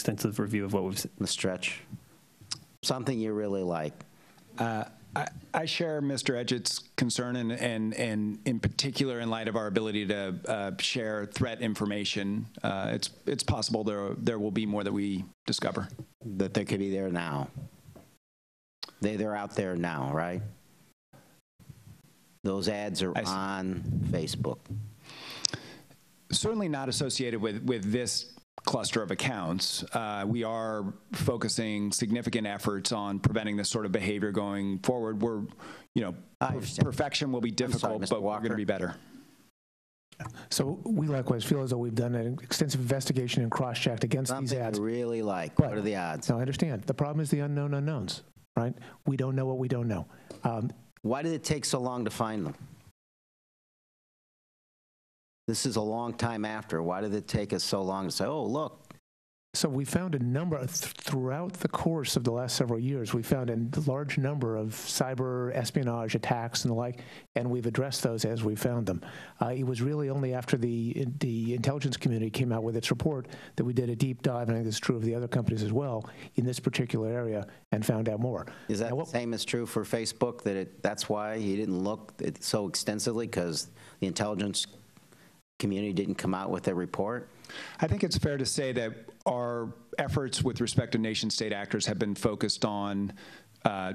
extensive review of what we've seen. The stretch. Something you really like. I share Mr. Edgett's concern, and in particular, in light of our ability to share threat information, it's possible there will be more that we discover. That they could be there now. They're out there now, right? Those ads are on Facebook. Certainly not associated with this cluster of accounts. We are focusing significant efforts on preventing this sort of behavior going forward. We're, perfection will be difficult, but we're going to be better. So we likewise feel as though we've done an extensive investigation and cross-checked against these ads. Something you really like. What are the odds? No, I understand. The problem is the unknown unknowns, right? We don't know what we don't know. Why did it take so long to find them? This is a long time after. Why did it take us so long to say, oh, look? So we found a number, throughout the course of the last several years, we found a large number of cyber espionage attacks and the like, and we've addressed those as we found them. It was really only after the intelligence community came out with its report that we did a deep dive, and I think it's true of the other companies as well, in this particular area, and found out more. Is that the same as true for Facebook, that's why you didn't look so extensively, because the intelligence community didn't come out with a report? I think it's fair to say that our efforts with respect to nation-state actors have been focused on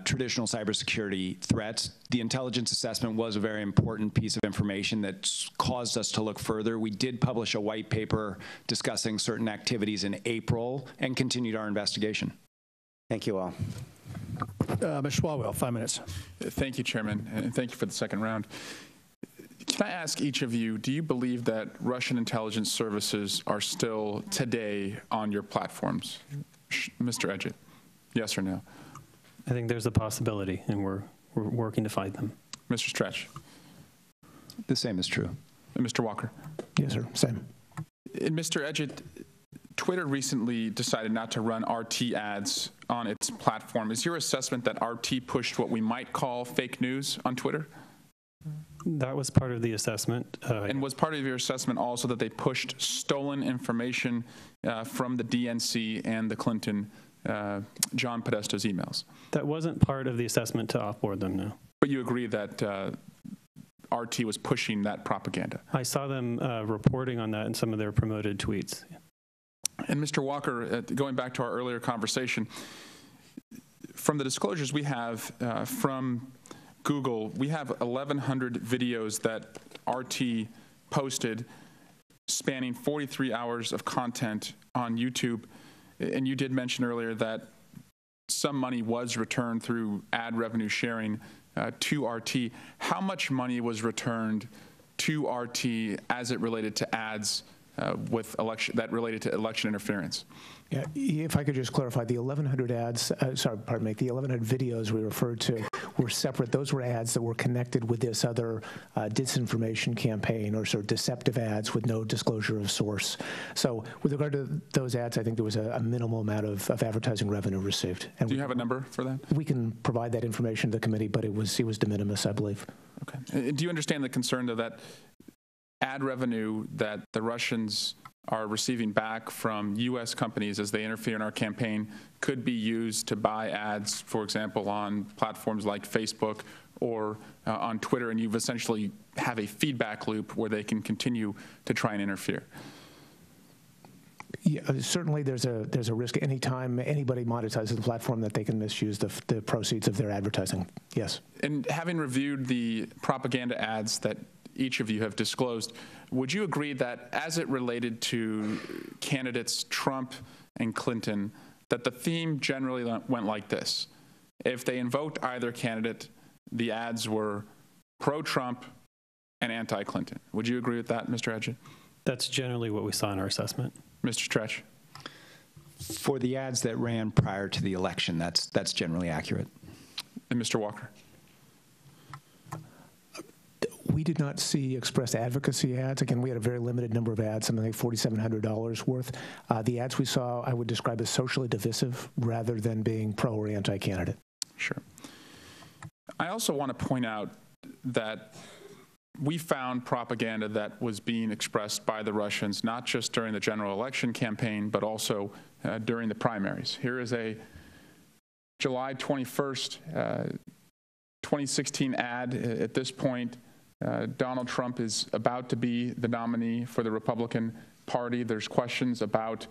traditional cybersecurity threats. The intelligence assessment was a very important piece of information that caused us to look further. We did publish a white paper discussing certain activities in April and continued our investigation. Thank you all. Mr. Swalwell, 5 minutes. Thank you, Chairman, and thank you for the second round. Can I ask each of you, do you believe that Russian intelligence services are still today on your platforms? Mr. Edgett, yes or no? I think there's a possibility, and we're working to find them. Mr. Stretch? The same is true. And Mr. Walker? Yes, sir, same. And Mr. Edgett, Twitter recently decided not to run RT ads on its platform. Is your assessment that RT pushed what we might call fake news on Twitter? That was part of the assessment. And was part of your assessment also that they pushed stolen information from the DNC and the Clinton, John Podesta's emails? That wasn't part of the assessment to offboard them, no. But you agree that RT was pushing that propaganda? I saw them reporting on that in some of their promoted tweets. And Mr. Walker, going back to our earlier conversation, from the disclosures we have from Google, we have 1,100 videos that RT posted spanning 43 hours of content on YouTube. And you did mention earlier that some money was returned through ad revenue sharing to RT. How much money was returned to RT as it related to ads that related to election interference? Yeah, if I could just clarify, the 1,100 ads, the 1,100 videos we referred to were separate. Those were ads that were connected with this other disinformation campaign, or sort of deceptive ads with no disclosure of source. So with regard to those ads, I think there was a minimal amount of advertising revenue received. And do you have a number for that? We can provide that information to the committee, but it was de minimis, I believe. Okay. Do you understand the concern, though, that ad revenue that the Russians are receiving back from U.S. companies as they interfere in our campaign could be used to buy ads, for example, on platforms like Facebook or on Twitter, and you've essentially have a feedback loop where they can continue to try and interfere? Yeah, certainly there's a risk anytime anybody monetizes the platform that they can misuse the proceeds of their advertising. Yes. And having reviewed the propaganda ads that each of you have disclosed, would you agree that as it related to candidates Trump and Clinton, that the theme generally went like this? If they invoked either candidate, the ads were pro-Trump and anti-Clinton. Would you agree with that, Mr. Edgett? That's generally what we saw in our assessment. Mr. Stretch? For the ads that ran prior to the election, that's generally accurate. And Mr. Walker? We did not see express advocacy ads. Again, we had a very limited number of ads, something like $4,700 worth. The ads we saw, I would describe as socially divisive rather than being pro or anti-candidate. Sure. I also want to point out that we found propaganda that was being expressed by the Russians, not just during the general election campaign, but also during the primaries. Here is a July 21st, 2016 ad. At this point, Donald Trump is about to be the nominee for the Republican Party. There's questions about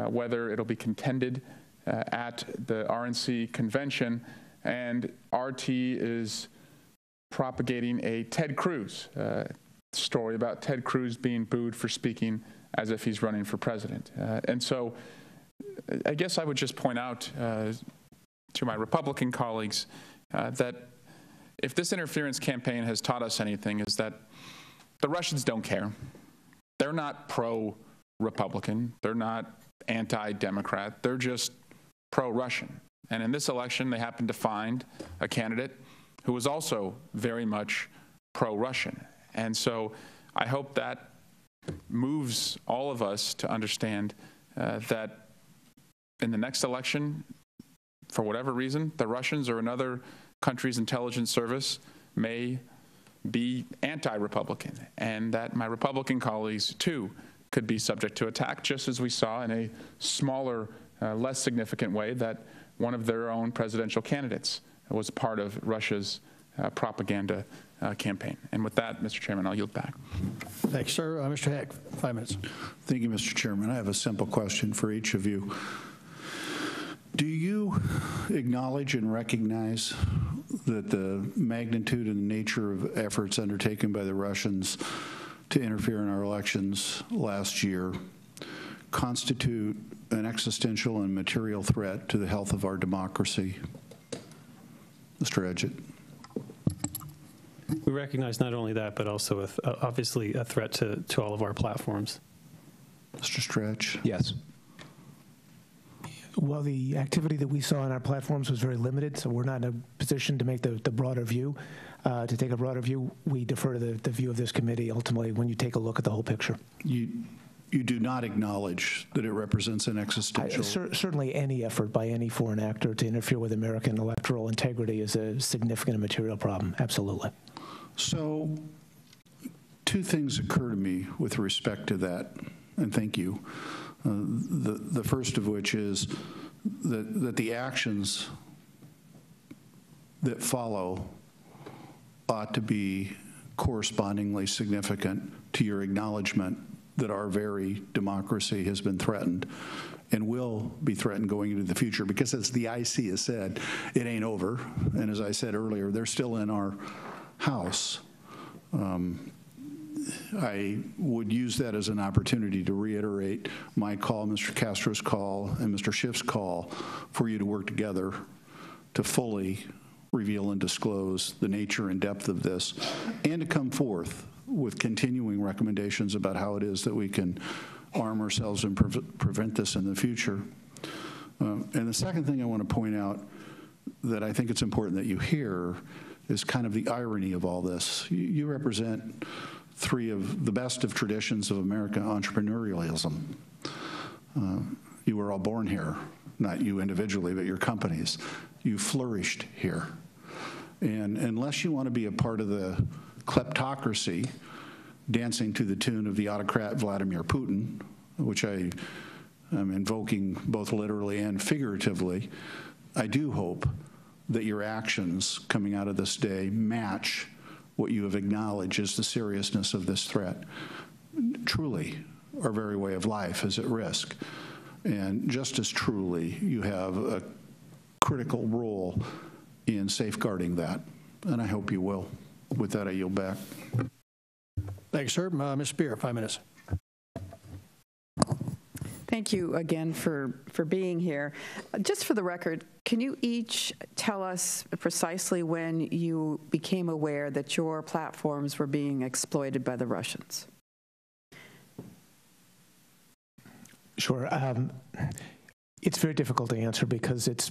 whether it'll be contended at the RNC convention, and RT is propagating a Ted Cruz story about Ted Cruz being booed for speaking as if he's running for president. And so I guess I would just point out to my Republican colleagues that if this interference campaign has taught us anything, is that the Russians don't care. They're not pro-Republican. They're not anti-Democrat. They're just pro-Russian. And in this election, they happened to find a candidate who was also very much pro-Russian. And so I hope that moves all of us to understand that in the next election, for whatever reason, the Russians or another country's intelligence service may be anti-Republican, and that my Republican colleagues, too, could be subject to attack, just as we saw in a smaller, less significant way that one of their own presidential candidates was part of Russia's propaganda campaign. And with that, Mr. Chairman, I'll yield back. Thanks, sir. Mr. Heck, 5 minutes. Thank you, Mr. Chairman. I have a simple question for each of you. Do you acknowledge and recognize that the magnitude and nature of efforts undertaken by the Russians to interfere in our elections last year constitute an existential and material threat to the health of our democracy? Mr. Edgett. We recognize not only that, but also obviously a threat to all of our platforms. Mr. Stretch. Yes. Well, the activity that we saw on our platforms was very limited, so we're not in a position to make the broader view. To take a broader view, we defer to the view of this committee ultimately when you take a look at the whole picture. You do not acknowledge that it represents an existential... Certainly any effort by any foreign actor to interfere with American electoral integrity is a significant and material problem, absolutely. So, two things occur to me with respect to that, and thank you. The first of which is that the actions that follow ought to be correspondingly significant to your acknowledgement that our very democracy has been threatened and will be threatened going into the future, because as the IC has said, it ain't over. And as I said earlier, they're still in our House. I would use that as an opportunity to reiterate my call, Mr. Castro's call, and Mr. Schiff's call for you to work together to fully reveal and disclose the nature and depth of this, and to come forth with continuing recommendations about how it is that we can arm ourselves and prevent this in the future. And the second thing I want to point out that I think it's important that you hear is kind of the irony of all this. You represent three of the best of traditions of American entrepreneurialism. You were all born here, not you individually, but your companies. You flourished here. And unless you want to be a part of the kleptocracy dancing to the tune of the autocrat Vladimir Putin, which I am invoking both literally and figuratively, I do hope that your actions coming out of this day match what you have acknowledged as the seriousness of this threat. Truly, our very way of life is at risk. And just as truly, you have a critical role in safeguarding that. And I hope you will. With that, I yield back. Thanks, sir. Ms. Spear, 5 minutes. Thank you again for being here. Just for the record, can you each tell us precisely when you became aware that your platforms were being exploited by the Russians? Sure. It's very difficult to answer because it's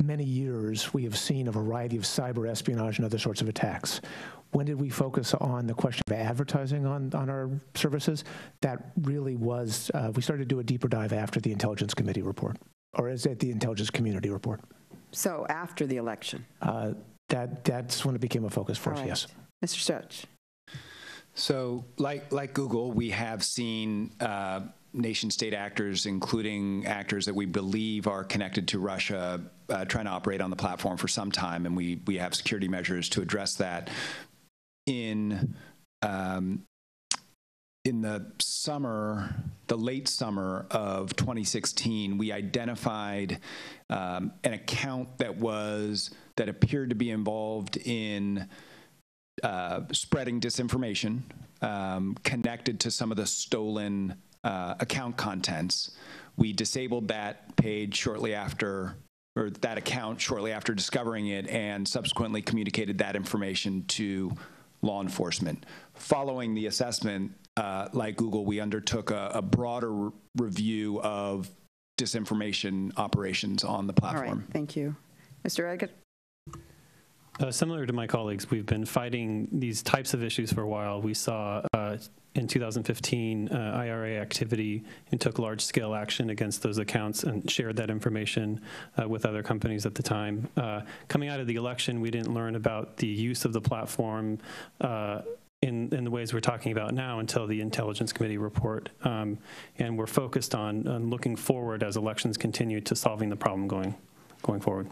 many years we have seen a variety of cyber espionage and other sorts of attacks. When did we focus on the question of advertising on our services? That really was, we started to do a deeper dive after the Intelligence Committee report, or is it the Intelligence Community report? So after the election? That's when it became a focus for us, right. yes. Mr. Stretch. So like Google, we have seen nation-state actors, including actors that we believe are connected to Russia, trying to operate on the platform for some time, and we have security measures to address that. In the late summer of 2016, we identified an account that appeared to be involved in spreading disinformation connected to some of the stolen account contents. We disabled that page shortly after, or that account shortly after discovering it, and subsequently communicated that information to law enforcement. Following the assessment, like Google, we undertook a broader review of disinformation operations on the platform. All right, thank you. Mr. Eggett? Similar to my colleagues, we've been fighting these types of issues for a while. We saw in 2015 IRA activity and took large-scale action against those accounts and shared that information with other companies at the time. Coming out of the election, we didn't learn about the use of the platform in the ways we're talking about now until the Intelligence Committee report. And we're focused on looking forward as elections continue to solving the problem going forward.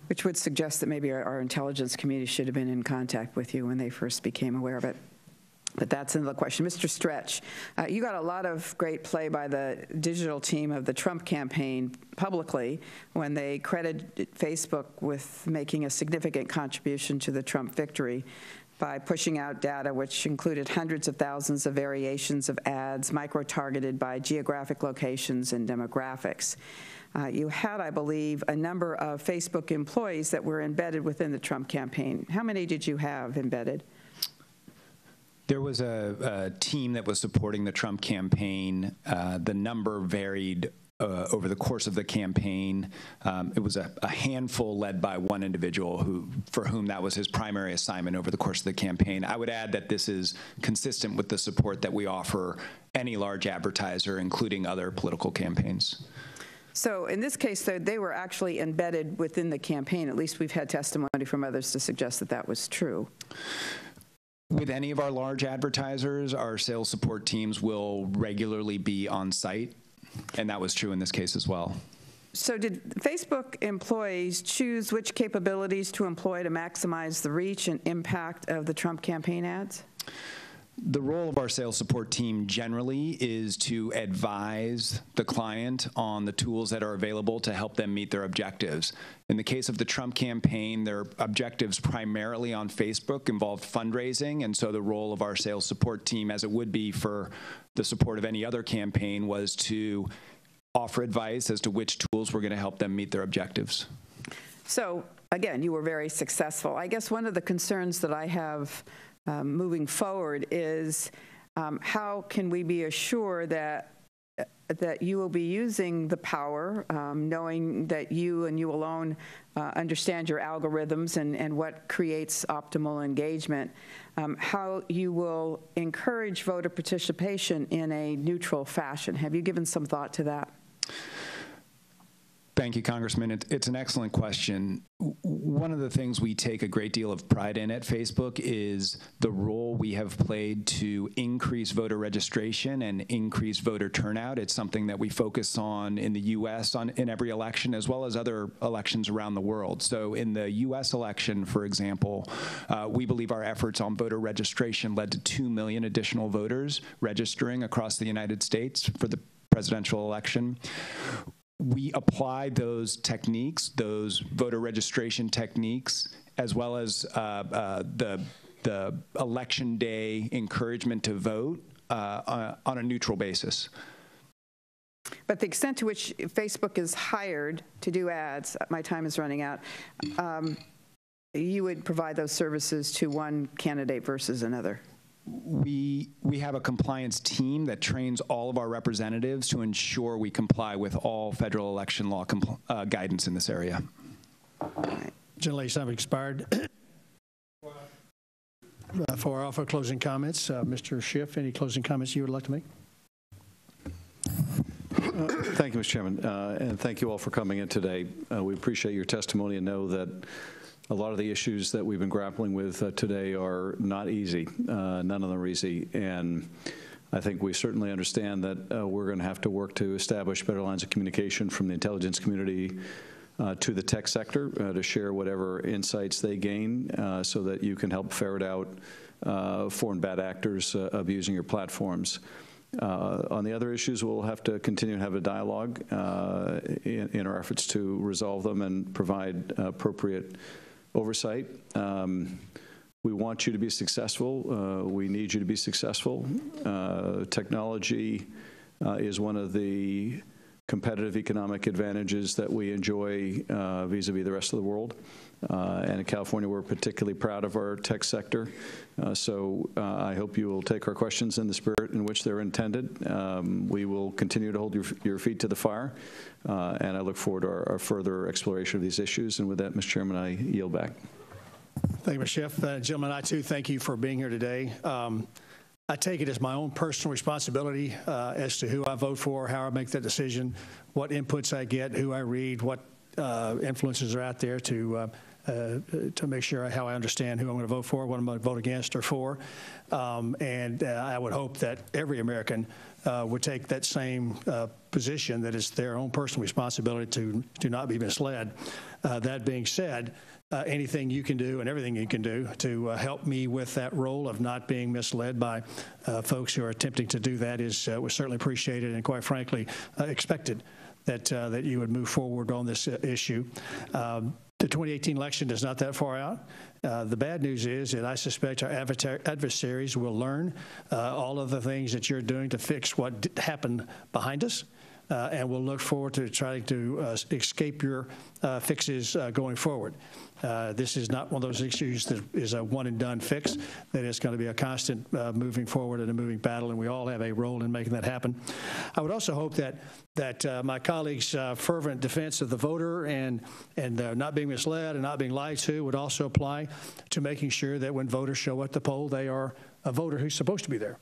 Which would suggest that maybe our intelligence community should have been in contact with you when they first became aware of it. But that's another question. Mr. Stretch, you got a lot of great play by the digital team of the Trump campaign publicly when they credited Facebook with making a significant contribution to the Trump victory by pushing out data which included hundreds of thousands of variations of ads micro-targeted by geographic locations and demographics. You had, I believe, a number of Facebook employees that were embedded within the Trump campaign. How many did you have embedded? There was a team that was supporting the Trump campaign. The number varied over the course of the campaign. It was a handful led by one individual for whom that was his primary assignment over the course of the campaign. I would add that this is consistent with the support that we offer any large advertiser, including other political campaigns. So in this case, they were actually embedded within the campaign. At least we've had testimony from others to suggest that that was true. With any of our large advertisers, our sales support teams will regularly be on site, and that was true in this case as well. So did Facebook employees choose which capabilities to employ to maximize the reach and impact of the Trump campaign ads? The role of our sales support team generally is to advise the client on the tools that are available to help them meet their objectives. In the case of the Trump campaign, their objectives primarily on Facebook involved fundraising, and so the role of our sales support team, as it would be for the support of any other campaign, was to offer advice as to which tools were going to help them meet their objectives. So, again, you were very successful. I guess one of the concerns that I have moving forward is how can we be assured that you will be using the power, knowing that you and you alone understand your algorithms and what creates optimal engagement, how you will encourage voter participation in a neutral fashion. Have you given some thought to that? Thank you, Congressman. It's an excellent question. One of the things we take a great deal of pride in at Facebook is the role we have played to increase voter registration and increase voter turnout. It's something that we focus on in the U.S. in every election, as well as other elections around the world. So in the U.S. election, for example, we believe our efforts on voter registration led to 2 million additional voters registering across the United States for the presidential election. We apply those techniques, those voter registration techniques, as well as the election day encouragement to vote on a neutral basis. But the extent to which Facebook is hired to do ads, my time is running out, you would provide those services to one candidate versus another? We have a compliance team that trains all of our representatives to ensure we comply with all federal election law guidance in this area. Gentlelady's time expired. For our closing comments, Mr. Schiff, any closing comments you would like to make? Thank you, Mr. Chairman, and thank you all for coming in today. We appreciate your testimony and know that a lot of the issues that we've been grappling with today are not easy. None of them are easy. And I think we certainly understand that we're going to have to work to establish better lines of communication from the intelligence community to the tech sector to share whatever insights they gain so that you can help ferret out foreign bad actors abusing your platforms. On the other issues, we'll have to continue to have a dialogue in our efforts to resolve them and provide appropriate oversight. We want you to be successful. We need you to be successful. Technology is one of the competitive economic advantages that we enjoy vis-a-vis the rest of the world. And in California, we're particularly proud of our tech sector. So I hope you will take our questions in the spirit in which they're intended. We will continue to hold your feet to the fire. And I look forward to our further exploration of these issues. And with that, Mr. Chairman, I yield back. Thank you, Mr. Schiff. Gentlemen, I too thank you for being here today. I take it as my own personal responsibility as to who I vote for, how I make that decision, what inputs I get, who I read, what influences are out there to make sure how I understand who I'm going to vote for, what I'm going to vote against or for. And I would hope that every American would take that same position, that it's their own personal responsibility to not be misled. That being said, anything you can do and everything you can do to help me with that role of not being misled by folks who are attempting to do that was certainly appreciated and, quite frankly, expected that you would move forward on this issue. The 2018 election is not that far out. The bad news is that I suspect our adversaries will learn all of the things that you're doing to fix what happened behind us. And we'll look forward to trying to escape your fixes going forward. This is not one of those issues that is a one-and-done fix, that is going to be a constant moving forward and a moving battle, and we all have a role in making that happen. I would also hope that my colleagues' fervent defense of the voter and not being misled and not being lied to would also apply to making sure that when voters show up at the poll, they are a voter who's supposed to be there,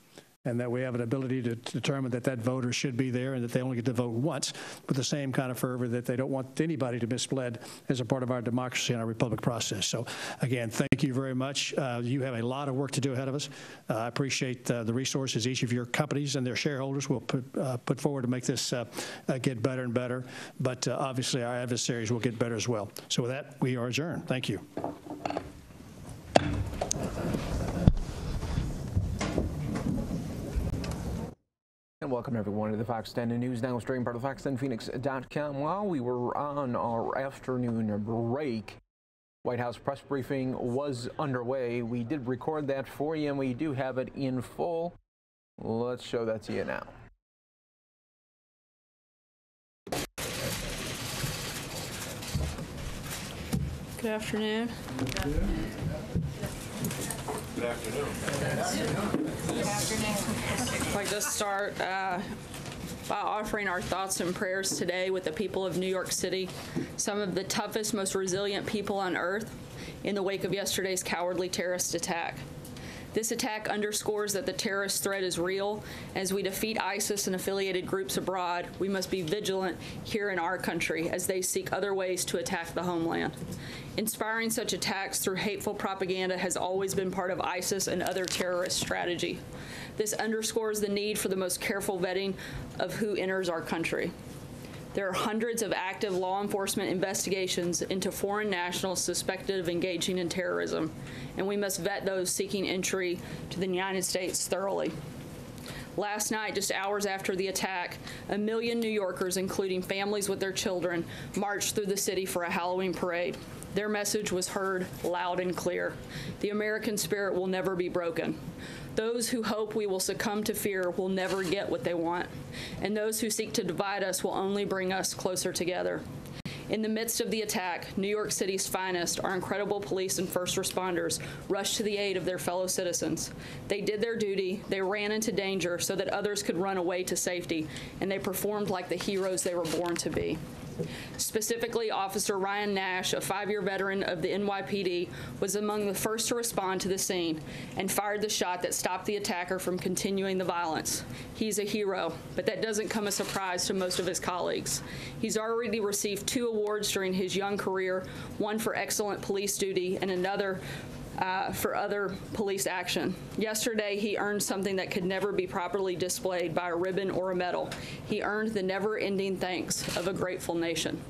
and that we have an ability to determine that voter should be there and that they only get to vote once with the same kind of fervor that they don't want anybody to be misled as a part of our democracy and our republic process. So, again, thank you very much. You have a lot of work to do ahead of us. I appreciate the resources each of your companies and their shareholders will put forward to make this get better and better. But obviously, our adversaries will get better as well. So with that, we are adjourned. Thank you. And welcome everyone to the Fox 10 News Now, streaming part of fox10phoenix.com. While we were on our afternoon break, White House press briefing was underway. We did record that for you, and we do have it in full. Let's show that to you now. Good afternoon. Good afternoon. Good afternoon. Good afternoon. I'd like to start by offering our thoughts and prayers today with the people of New York City, some of the toughest, most resilient people on earth, in the wake of yesterday's cowardly terrorist attack. This attack underscores that the terrorist threat is real. As we defeat ISIS and affiliated groups abroad, we must be vigilant here in our country as they seek other ways to attack the homeland. Inspiring such attacks through hateful propaganda has always been part of ISIS and other terrorist strategy. This underscores the need for the most careful vetting of who enters our country. There are hundreds of active law enforcement investigations into foreign nationals suspected of engaging in terrorism, and we must vet those seeking entry to the United States thoroughly. Last night, just hours after the attack, 1 million New Yorkers, including families with their children, marched through the city for a Halloween parade. Their message was heard loud and clear. The American spirit will never be broken. Those who hope we will succumb to fear will never get what they want, and those who seek to divide us will only bring us closer together. In the midst of the attack, New York City's finest, our incredible police and first responders, rushed to the aid of their fellow citizens. They did their duty, they ran into danger so that others could run away to safety, and they performed like the heroes they were born to be. Specifically, Officer Ryan Nash, a 5-year veteran of the NYPD, was among the first to respond to the scene and fired the shot that stopped the attacker from continuing the violence. He's a hero, but that doesn't come as a surprise to most of his colleagues. He's already received 2 awards during his young career, one for excellent police duty and another for other police action. Yesterday, he earned something that could never be properly displayed by a ribbon or a medal. He earned the never-ending thanks of a grateful nation.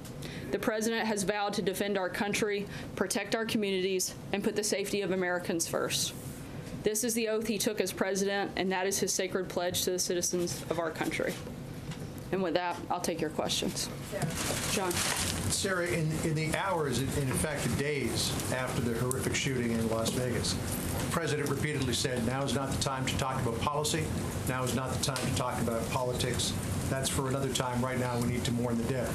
The President has vowed to defend our country, protect our communities, and put the safety of Americans first. This is the oath he took as President, and that is his sacred pledge to the citizens of our country. And with that, I'll take your questions. John. Sarah, in the hours, in fact the days after the horrific shooting in Las Vegas, the President repeatedly said, now is not the time to talk about policy. Now is not the time to talk about politics. That's for another time. Right now, we need to mourn the dead.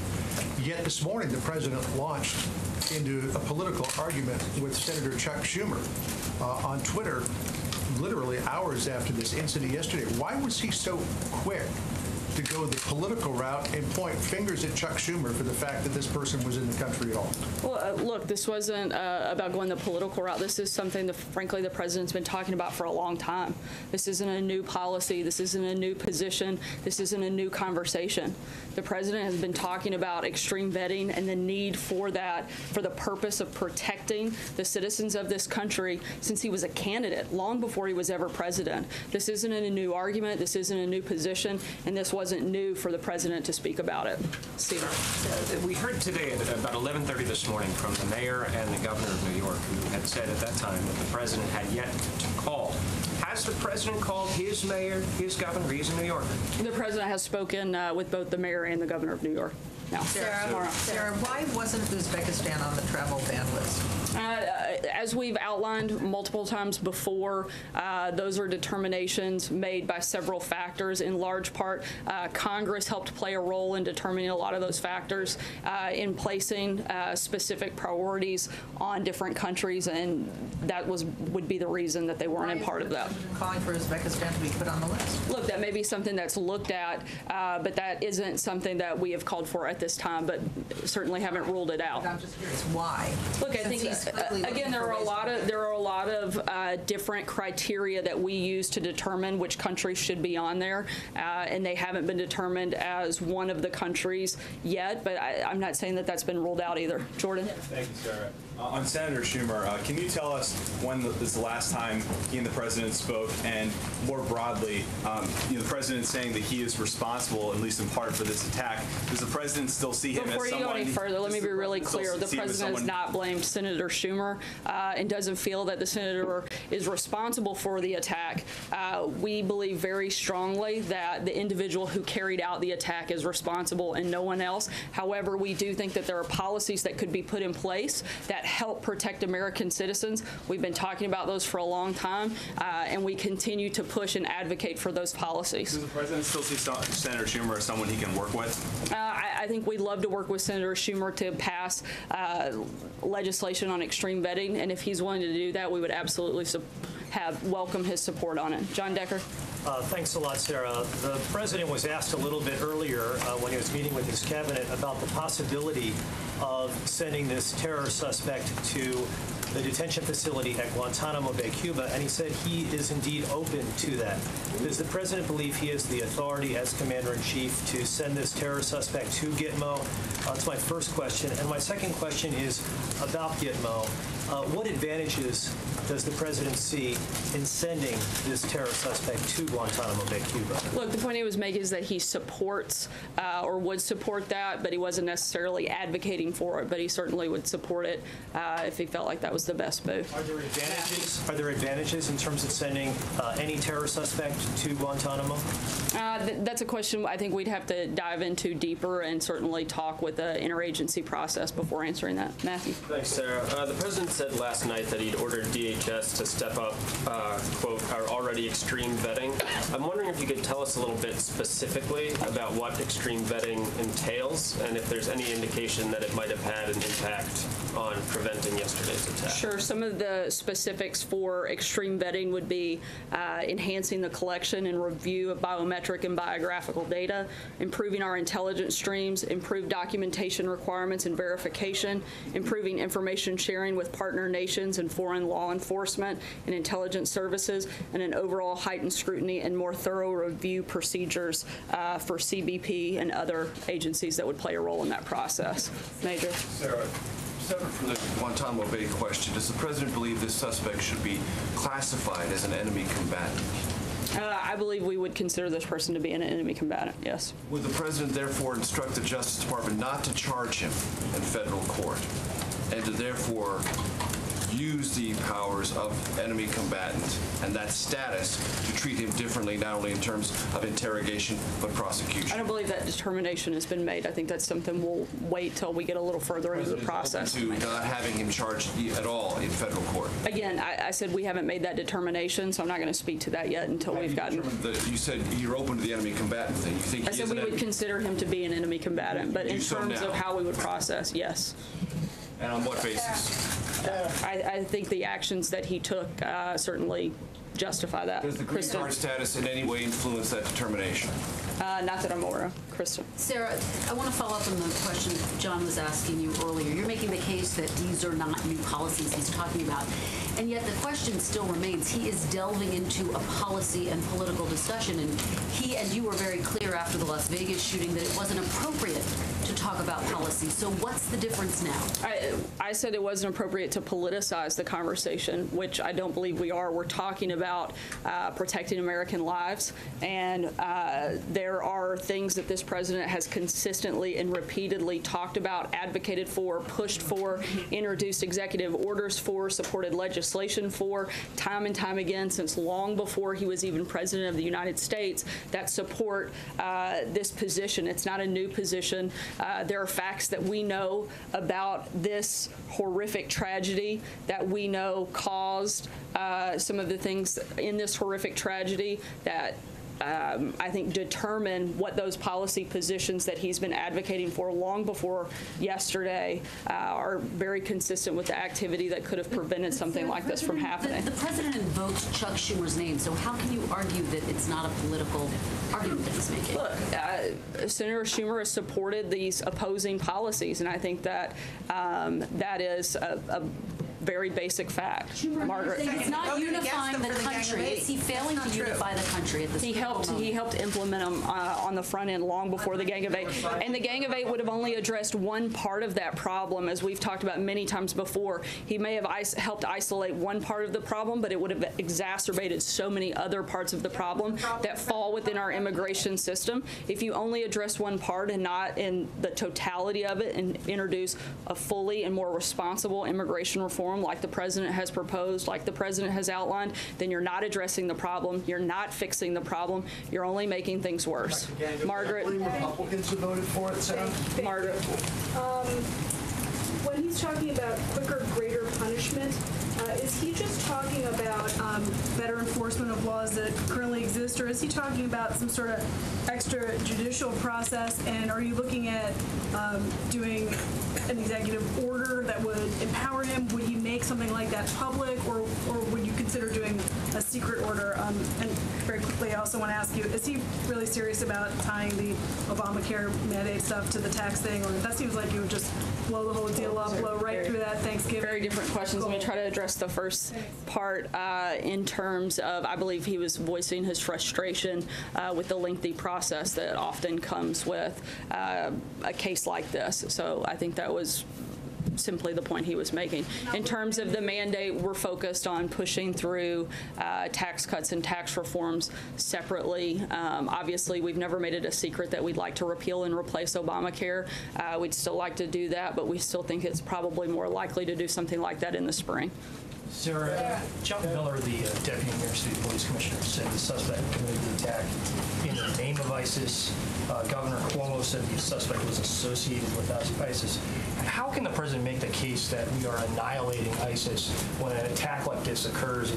Yet this morning, the President launched into a political argument with Senator Chuck Schumer on Twitter, literally hours after this incident yesterday. Why was he so quick to go the political route and point fingers at Chuck Schumer for the fact that this person was in the country at all? Well, look, this wasn't about going the political route. This is something that, frankly, the President's been talking about for a long time. This isn't a new policy. This isn't a new position. This isn't a new conversation. The President has been talking about extreme vetting and the need for that for the purpose of protecting the citizens of this country since he was a candidate, long before he was ever President. This isn't a new argument. This isn't a new position, and this wasn't new for the President to speak about it. Steve. We heard today at about 11:30 this morning from the mayor and the governor of New York, who had said at that time that the President had yet to call. Has the President called his mayor, his governor? He's in New York. The President has spoken with both the mayor and the governor of New York. No. Sarah, why wasn't Uzbekistan on the travel ban list? As we've outlined multiple times before, those are determinations made by several factors. In large part, Congress helped play a role in determining a lot of those factors in placing specific priorities on different countries, and that would be the reason that they weren't in part of that. Calling for Uzbekistan to be put on the list? Look, that may be something that's looked at, but that isn't something that we have called for at this time, but certainly haven't ruled it out. I'm just curious why. Look, I think again there are a lot of different criteria that we use to determine which countries should be on there, and they haven't been determined as one of the countries yet. But I'm not saying that that's been ruled out either. Jordan. Thank you, Sarah. On Senator Schumer, can you tell us when is the last time he and the President spoke, and more broadly, the President saying that he is responsible, at least in part, for this attack. Does the President still see him as someone? Before you go any further, let me be really clear. The President has not blamed Senator Schumer and doesn't feel that the Senator is responsible for the attack. We believe very strongly that the individual who carried out the attack is responsible and no one else. However, we do think that there are policies that could be put in place that help protect American citizens. We've been talking about those for a long time, and we continue to push and advocate for those policies. Does the President still see Senator Schumer as someone he can work with? I think we'd love to work with Senator Schumer to pass legislation on extreme vetting, and if he's willing to do that, we would absolutely welcome his support on it. John Decker. Thanks a lot, Sarah. The President was asked a little bit earlier when he was meeting with his cabinet about the possibility of sending this terror suspect to the detention facility at Guantanamo Bay, Cuba, and he said he is indeed open to that. Does the President believe he has the authority as Commander-in-Chief to send this terror suspect to Gitmo? That's my first question. And my second question is about Gitmo. What advantages does the President see in sending this terror suspect to Guantanamo Bay, Cuba? Look, the point he was making is that he supports or would support that, but he wasn't necessarily advocating for it, but he certainly would support it if he felt like that was the best move. Are there advantages? Are there advantages in terms of sending any terror suspect to Guantanamo? That's a question I think we'd have to dive into deeper and certainly talk with the interagency process before answering that. Matthew. Thanks, Sarah. The President said last night that he'd ordered DHS to step up, quote, our already extreme vetting. I'm wondering if you could tell us a little bit specifically about what extreme vetting entails and if there's any indication that it might have had an impact on preventing yesterday's attack. Sure. Some of the specifics for extreme vetting would be enhancing the collection and review of biometric and biographical data, improving our intelligence streams, improved documentation requirements and verification, improving information sharing with partner nations and foreign law enforcement and intelligence services, and an overall heightened scrutiny and more thorough review procedures for CBP and other agencies that would play a role in that process. Major. Sarah, Separate from the Guantanamo Bay question, does the president believe this suspect should be classified as an enemy combatant? I believe we would consider this person to be an enemy combatant, yes. Would the president therefore instruct the Justice Department not to charge him in federal court and to therefore use the powers of enemy combatant and that status to treat him differently, not only in terms of interrogation, but prosecution? I don't believe that determination has been made. I think that's something we'll wait till we get a little further into the process. To not having him charged at all in federal court? Again, I said we haven't made that determination, so I'm not going to speak to that yet until we've gotten... You said you're open to the enemy combatant thing. You think I said we would consider him to be an enemy combatant, but in terms of how we would process, yes. And on what basis? I think the actions that he took certainly justify that. Does the green card status in any way influence that determination? Not that I'm aware of. Krista. Sarah, I want to follow up on the question John was asking you earlier. You're making the case that these are not new policies he's talking about, and yet the question still remains. He is delving into a policy and political discussion, and he and you were very clear after the Las Vegas shooting that it wasn't appropriate to talk about policy. So what's the difference now? I said it wasn't appropriate to politicize the conversation, which I don't believe we are. We're talking about protecting American lives, and there are things that this president has consistently and repeatedly talked about, advocated for, pushed for, introduced executive orders for, supported legislation for, time and time again since long before he was even president of the United States, that support this position. It's not a new position. There are facts that we know about this horrific tragedy that we know caused some of the things in this horrific tragedy that I think determine what those policy positions that he's been advocating for long before yesterday are very consistent with the activity that could have prevented something like this from happening. The president invoked Chuck Schumer's name, so how can you argue that it's not a political argument that he's making? Look, Senator Schumer has supported these opposing policies, and I think that that is a very basic fact. Margaret, he's not unifying the country. Is he failing to unify the country at this point? He helped implement them on the front end long before the Gang of Eight. And the Gang of Eight would have only addressed one part of that problem, as we've talked about many times before. He may have helped isolate one part of the problem, but it would have exacerbated so many other parts of the problem that fall within our immigration system. If you only address one part and not in the totality of it and introduce a fully and more responsible immigration reform like the president has proposed, like the president has outlined, then you're not addressing the problem, you're not fixing the problem, you're only making things worse. Margaret. Republicans have voted for it, Sarah? Margaret. When he's talking about quicker, greater punishment, is he just talking about better enforcement of laws that currently exist, or is he talking about some sort of extrajudicial process? And are you looking at doing an executive order that would empower him? Would he make something like that public, or would you consider doing a secret order? And very quickly, I also want to ask you, is he really serious about tying the Obamacare mandate stuff to the tax thing, or that seems like you would just blow the whole deal up, blow right through that Thanksgiving? Very different questions. Let me try to address the first part in terms of, I believe he was voicing his frustration with the lengthy process that often comes with a case like this. So I think that was simply the point he was making. In terms of the mandate, we're focused on pushing through tax cuts and tax reforms separately. Obviously, we've never made it a secret that we'd like to repeal and replace Obamacare. We'd still like to do that, but we still think it's probably more likely to do something like that in the spring. Sarah, Chuck Miller, the Deputy New York City Police Commissioner, said the suspect committed the attack in the name of ISIS. Governor Cuomo said the suspect was associated with ISIS. How can the president make the case that we are annihilating ISIS when an attack like this occurs?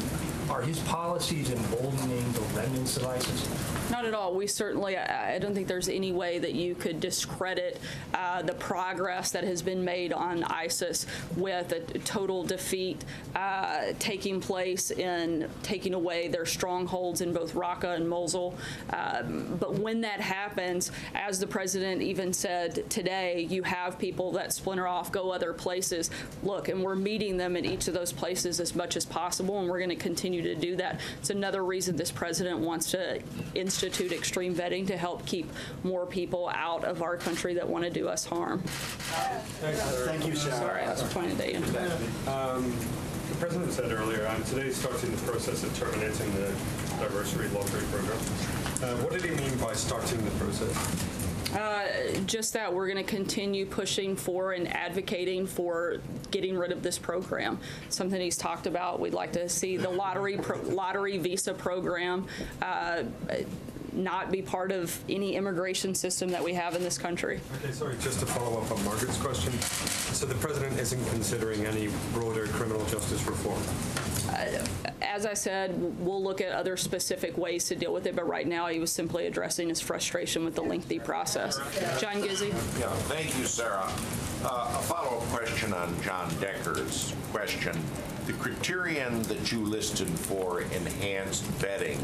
Are his policies emboldening the remnants of ISIS? Not at all. We certainly, I don't think there's any way that you could discredit the progress that has been made on ISIS with a total defeat taking place in taking away their strongholds in both Raqqa and Mosul. But when that happens, as the president even said today, you have people that splinter off go other places, look, and we're meeting them in each of those places as much as possible, and we're going to continue to do that. It's another reason this president wants to institute extreme vetting to help keep more people out of our country that want to do us harm. Thank you, Sarah. Sorry, I was pointing to you. The president said earlier, today starting the process of terminating the diversity lottery program. What did he mean by starting the process? Just that we're going to continue pushing for and advocating for getting rid of this program. Something he's talked about. We'd like to see the lottery visa program not be part of any immigration system that we have in this country. Okay, sorry, just to follow up on Margaret's question. So the president isn't considering any broader criminal justice reform? As I said, we'll look at other specific ways to deal with it, but right now he was simply addressing his frustration with the lengthy process. John Gizzi. Yeah, thank you, Sarah. A follow-up question on John Decker's question. The criterion that you listed for enhanced vetting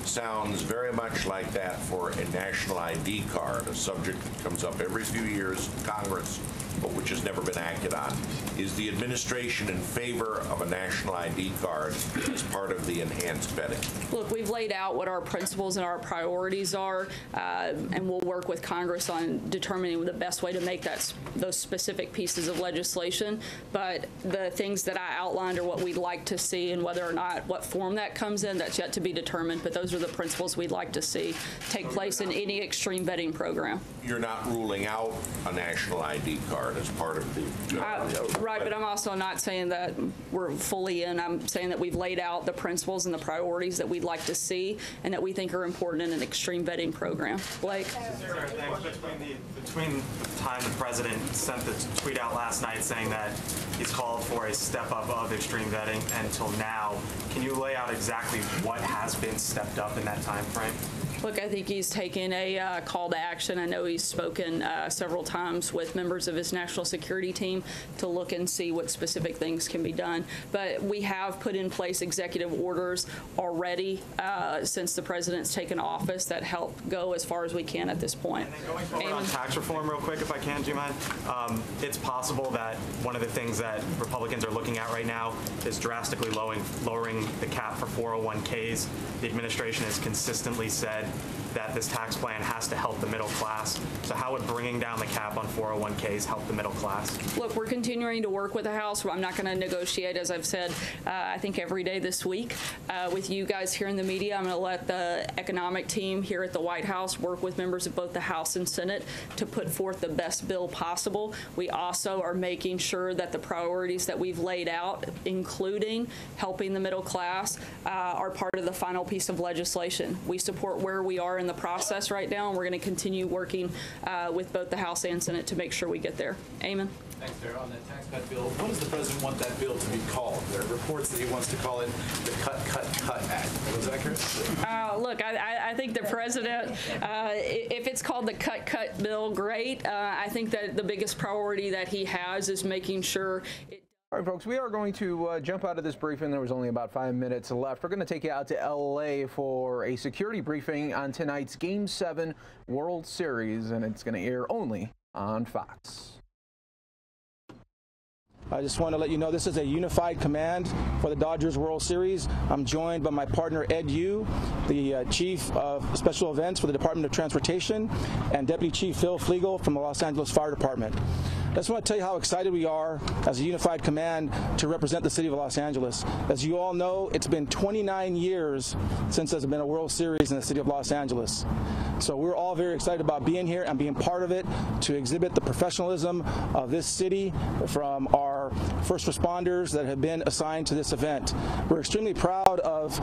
sounds very much like that for a national ID card, a subject that comes up every few years in Congress, but which has never been acted on. Is the administration in favor of a national ID card as part of the enhanced vetting? Look, we've laid out what our principles and our priorities are, and we'll work with Congress on determining the best way to make those specific pieces of legislation. But the things that I outlined are what we'd like to see, and whether or not what form that comes in, that's yet to be determined. But those are the principles we'd like to see take place in any extreme vetting program. You're not ruling out a national ID card as part of the... Right, but I'm also not saying that we're fully in. I'm saying that we've laid out the principles and the priorities that we'd like to see and that we think are important in an extreme vetting program. Blake? Between the time the president sent the tweet out last night saying that he's called for a step up of extreme vetting until now, can you lay out exactly what has been stepped up in that time frame? Look, I think he's taken a call to action. I know he's spoken several times with members of his national security team to look and see what specific things can be done. But we have put in place executive orders already since the president's taken office that help go as far as we can at this point. Going forward on tax reform real quick, if I can, do you mind? It's possible that one of the things that Republicans are looking at right now is drastically lowering the cap for 401ks. The administration has consistently said that this tax plan has to help the middle class. So how would bringing down the cap on 401ks help the middle class? Look, we're continuing to work with the House. I'm not going to negotiate, as I've said, I think every day this week with you guys here in the media. I'm going to let the economic team here at the White House work with members of both the House and Senate to put forth the best bill possible. We also are making sure that the priorities that we've laid out, including helping the middle class, are part of the final piece of legislation. We support where we are in the process right now, and we're going to continue working with both the House and Senate to make sure we get there. Eamon? Thanks, Sarah. On that tax cut bill, what does the president want that bill to be called? There are reports that he wants to call it the Cut, Cut, Cut Act. Was that correct? Look, I think the president, if it's called the Cut, Cut bill, great. I think that the biggest priority that he has is making sure All right, folks, we are going to jump out of this briefing. There was only about 5 minutes left. We're going to take you out to L.A. for a security briefing on tonight's Game 7 World Series, and it's going to air only on Fox. I just want to let you know this is a unified command for the Dodgers World Series. I'm joined by my partner Ed Yu, the Chief of Special Events for the Department of Transportation, and Deputy Chief Phil Flegel from the Los Angeles Fire Department. I just want to tell you how excited we are as a unified command to represent the city of Los Angeles. As you all know, it's been 29 years since there's been a World Series in the city of Los Angeles. So we're all very excited about being here and being part of it to exhibit the professionalism of this city from our first responders that have been assigned to this event. We're extremely proud of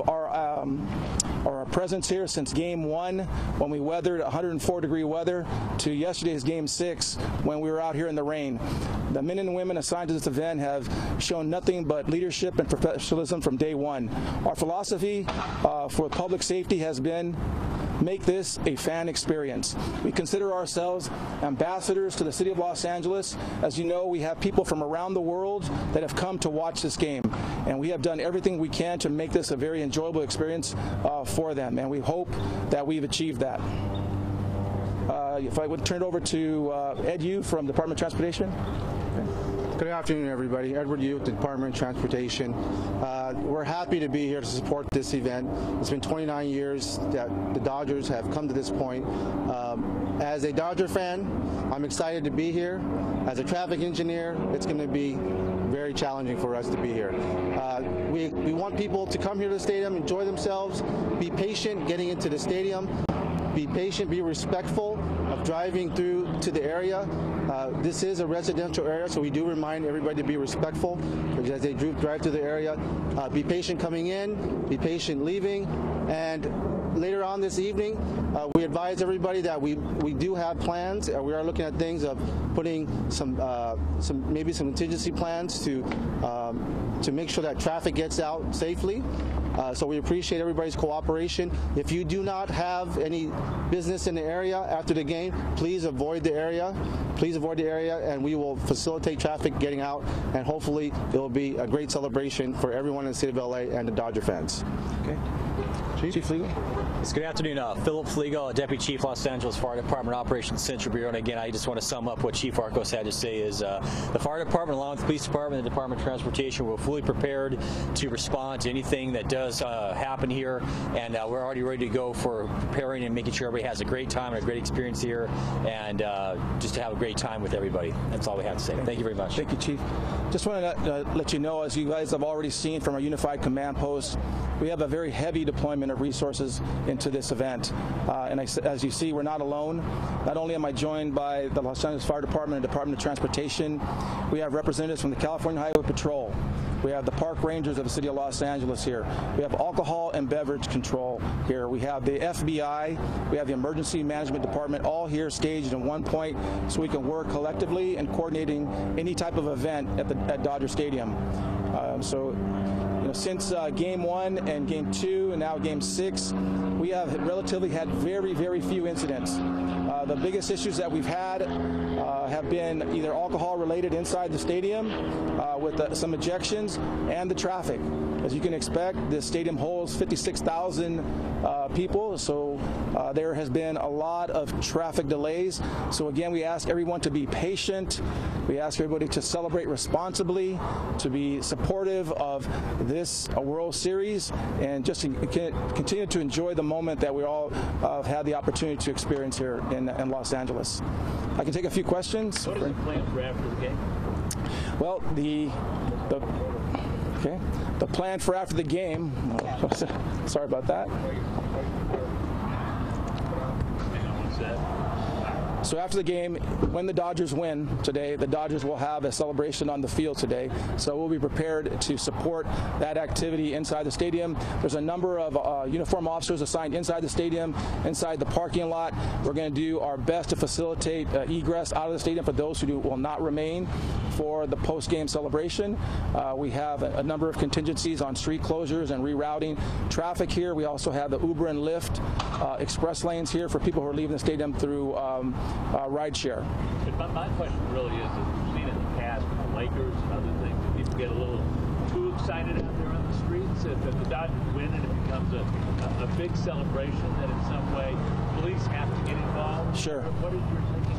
our presence here since Game 1 when we weathered 104-degree weather to yesterday's Game 6 when we were out here in the rain. The men and women assigned to this event have shown nothing but leadership and professionalism from day one. Our philosophy for public safety has been make this a fan experience. We consider ourselves ambassadors to the city of Los Angeles. As you know, we have people from around the world that have come to watch this game, and we have done everything we can to make this a very enjoyable experience for them, and we hope that we've achieved that. if I would turn it over to Ed Yu from Department of Transportation. Good afternoon, everybody. Edward Yu with the Department of Transportation. We're happy to be here to support this event. It's been 29 years that the Dodgers have come to this point. As a Dodger fan, I'm excited to be here. As a traffic engineer, it's going to be very challenging for us to be here. We want people to come here to the stadium, enjoy themselves, be patient getting into the stadium, be patient, be respectful of driving through to the area. This is a residential area, so we do remind everybody to be respectful as they drive through the area. Be patient coming in, be patient leaving, and later on this evening, we advise everybody that we do have plans. We are looking at things of putting maybe some contingency plans to make sure that traffic gets out safely. So we appreciate everybody's cooperation. If you do not have any business in the area after the game, please avoid the area. Please avoid the area, and we will facilitate traffic getting out, and hopefully it will be a great celebration for everyone in the city of LA and the Dodger fans. Okay. Chief Fliegel. Good afternoon. Philip Fliegel, Deputy Chief, Los Angeles Fire Department Operations Central Bureau. And again, I just want to sum up what Chief Arcos had to say is the fire department, along with the police department and the Department of Transportation, we're fully prepared to respond to anything that does happen here. And we're already ready to go for preparing and making sure everybody has a great time and a great experience here, and just to have a great time with everybody. That's all we have to say. Thank you very much. Thank you, Chief. Just want to let you know, as you guys have already seen from our unified command post, we have a very heavy deployment of resources into this event. And as you see, we're not alone. Not only am I joined by the Los Angeles Fire Department and Department of Transportation, we have representatives from the California Highway Patrol. We have the park rangers of the city of Los Angeles here. We have alcohol and beverage control here. We have the FBI. We have the emergency management department, all here staged in one point so we can work collectively and coordinating any type of event at Dodger Stadium. Since Game 1 and Game 2 and now Game 6, we have relatively had very, very few incidents. The biggest issues that we've had have been either alcohol related inside the stadium with some ejections and the traffic. As you can expect, this stadium holds 56,000 people, so there has been a lot of traffic delays. So again, we ask everyone to be patient. We ask everybody to celebrate responsibly, to be supportive of this World Series, and just to continue to enjoy the moment that we all have had the opportunity to experience here in Los Angeles. I can take a few questions. What is the plan for after the game? Well, the plan for after the game, sorry about that. So after the game, when the Dodgers win today, the Dodgers will have a celebration on the field today. So we'll be prepared to support that activity inside the stadium. There's a number of uniform officers assigned inside the stadium, inside the parking lot. We're going to do our best to facilitate egress out of the stadium for those who will not remain for the post-game celebration. We have a number of contingencies on street closures and rerouting traffic here. We also have the Uber and Lyft express lanes here for people who are leaving the stadium through rideshare. My question really is, we've seen in the past with the Lakers and other things, that people get a little too excited out there on the streets. If the Dodgers win and it becomes a big celebration, that in some way police have to get involved. Sure. What is your thinking?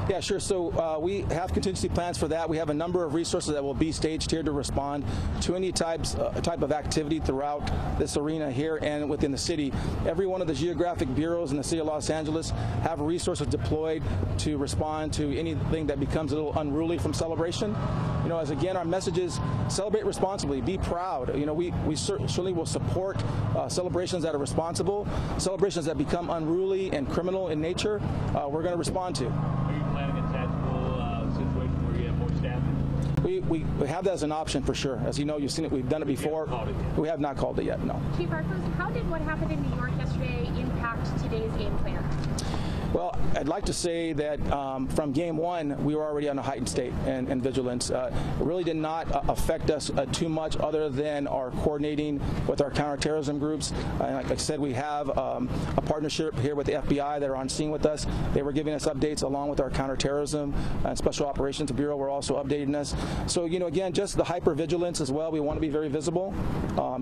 Yeah, sure. So we have contingency plans for that. We have a number of resources that will be staged here to respond to any type of activity throughout this arena here and within the city. Every one of the geographic bureaus in the city of Los Angeles have resources deployed to respond to anything that becomes a little unruly from celebration. You know, as again, our message is celebrate responsibly, be proud. You know, we certainly will support celebrations that are responsible. Celebrations that become unruly and criminal in nature, we're going to respond to. We have that as an option for sure. As you know, you've seen it. We've done it before. We have not called it yet. No. Chief Arcos, how did what happened in New York yesterday impact today's game plan? Well, I'd like to say that from Game 1, we were already on a heightened state and vigilance. It really did not affect us too much other than our coordinating with our counterterrorism groups. Like I said, we have a partnership here with the FBI that are on scene with us. They were giving us updates along with our counterterrorism and Special Operations Bureau were also updating us. So, you know, again, just the hypervigilance as well. We want to be very visible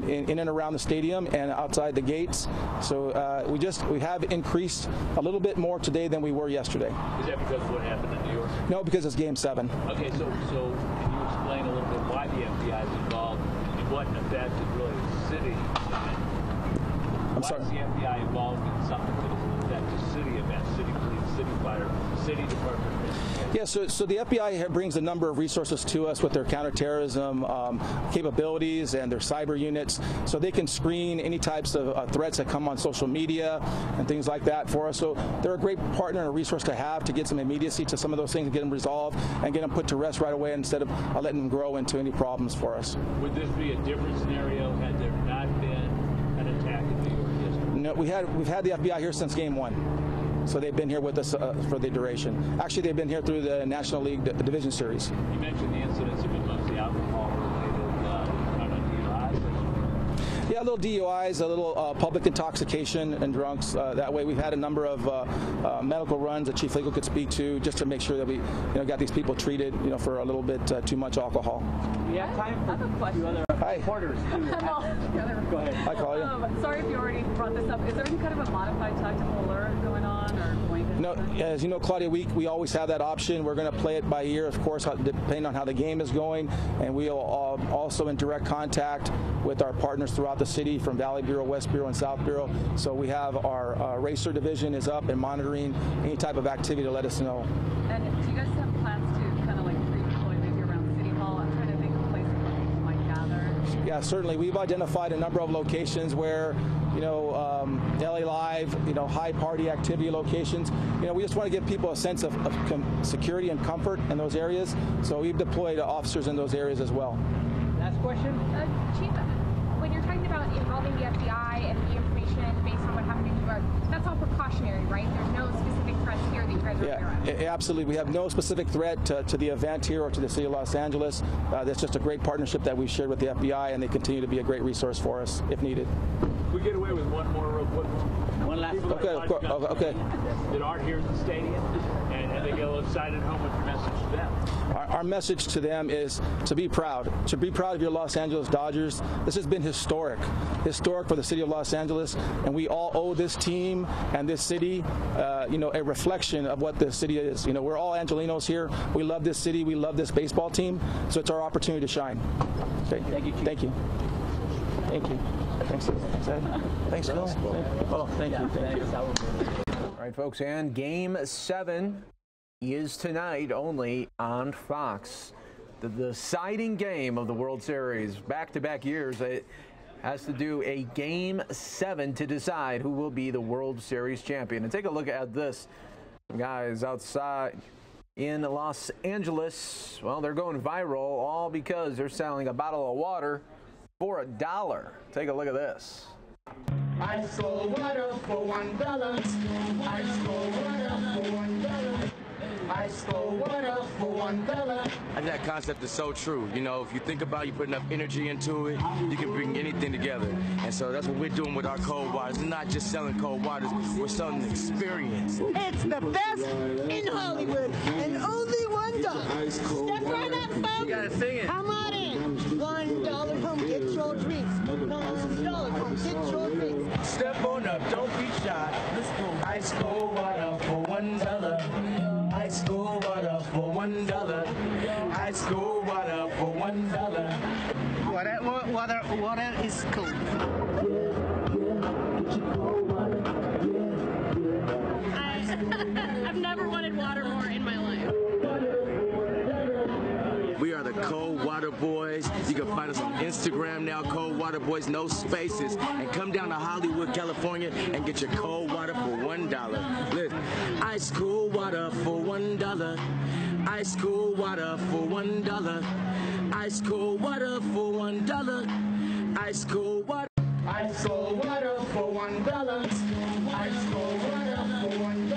in and around the stadium and outside the gates. So we have increased a little bit more today than than we were yesterday. Is that because of what happened in New York? No, because it's Game 7. Okay, so can you explain a little bit why the FBI is involved and what effect is really the city? I'm sorry. Why is the FBI involved in something that the city event, city police, city fire, city department? Yeah, so the FBI brings a number of resources to us with their counterterrorism capabilities and their cyber units, so they can screen any types of threats that come on social media and things like that for us. So they're a great partner and a resource to have to get some immediacy to some of those things and get them resolved and get them put to rest right away instead of letting them grow into any problems for us. Would this be a different scenario had there not been an attack in New York yesterday? No, we've had the FBI here since Game 1. So they've been here with us for the duration. Actually, they've been here through the National League Division Series. You mentioned the incidents have been mostly alcohol-related, DUIs. Yeah, a little DUIs, a little public intoxication and drunks. That way, we've had a number of medical runs that Chief Legal could speak to, just to make sure that we, got these people treated, for a little bit too much alcohol. We have time for a few other reporters too. Go ahead. Hi, Claudia. Sorry if you already brought this up. Is there any kind of a modified tactical alert going on, or going to? No, as you know, Claudia, we always have that option. We're going to play it by ear, of course, depending on how the game is going, and we will also in direct contact with our partners throughout the city, from Valley Bureau, West Bureau, and South Bureau. So we have our racer division is up and monitoring any type of activity to let us know. And do you guys have plans to kind of like redeploy maybe around City Hall? I'm trying to think of places where people might gather. Yeah, certainly. We've identified a number of locations where, LA Live, high party activity locations. We just want to give people a sense of security and comfort in those areas. So we've deployed officers in those areas as well. Last question. Chief, when you're talking about involving the FBI and the information based on what happened in New York, that's all precautionary, right? There's no specific threats here that you guys are aware of. Absolutely. We have no specific threat to the event here or to the city of Los Angeles. That's just a great partnership that we've shared with the FBI, and they continue to be a great resource for us if needed. We get away with one more real quick one. One last one. Okay. That aren't here at the stadium, and they get a little excited home with your message to them. Our message to them is to be proud. To be proud of your Los Angeles Dodgers. This has been historic for the city of Los Angeles, and we all owe this team and this city, a reflection of what the city is. We're all Angelinos here. We love this city. We love this baseball team. So it's our opportunity to shine. Okay. Thank you, Chief. Thank you. Thank you. Thanks, Ed. Thanks, Phil. Oh, thank you. All right, folks, and Game 7 is tonight only on Fox. The deciding game of the World Series, back-to-back years. It has to do a Game 7 to decide who will be the World Series champion. And take a look at this. Some guys outside in Los Angeles, well, they're going viral all because they're selling a bottle of water for $1. Take a look at this. Ice cold water for $1. Ice cold water for $1. Ice cold water for $1. And that concept is so true. If you think about it, you put enough energy into it, you can bring anything together. And so that's what we're doing with our cold waters. We're not just selling cold waters, we're selling an experience. It's the best in Hollywood, and only $1. Step right up, folks. You gotta sing it. Come on in. $1, come get your drinks. $1, come get your drinks. Step on up, don't be shy. Let's go. Ice cold water for $1. Ice cold water for $1. Ice cold water for $1. Water is cold. I've never wanted water more in my life. We are the Cold Water Boys. You can find us on Instagram now, Cold Water Boys, no spaces. And come down to Hollywood, California, and get your cold water for $1. Listen, ice cold water for $1. Ice cold water for $1. Ice cold water for $1. Ice cold water. Ice cold water for $1. Ice cold water for $1.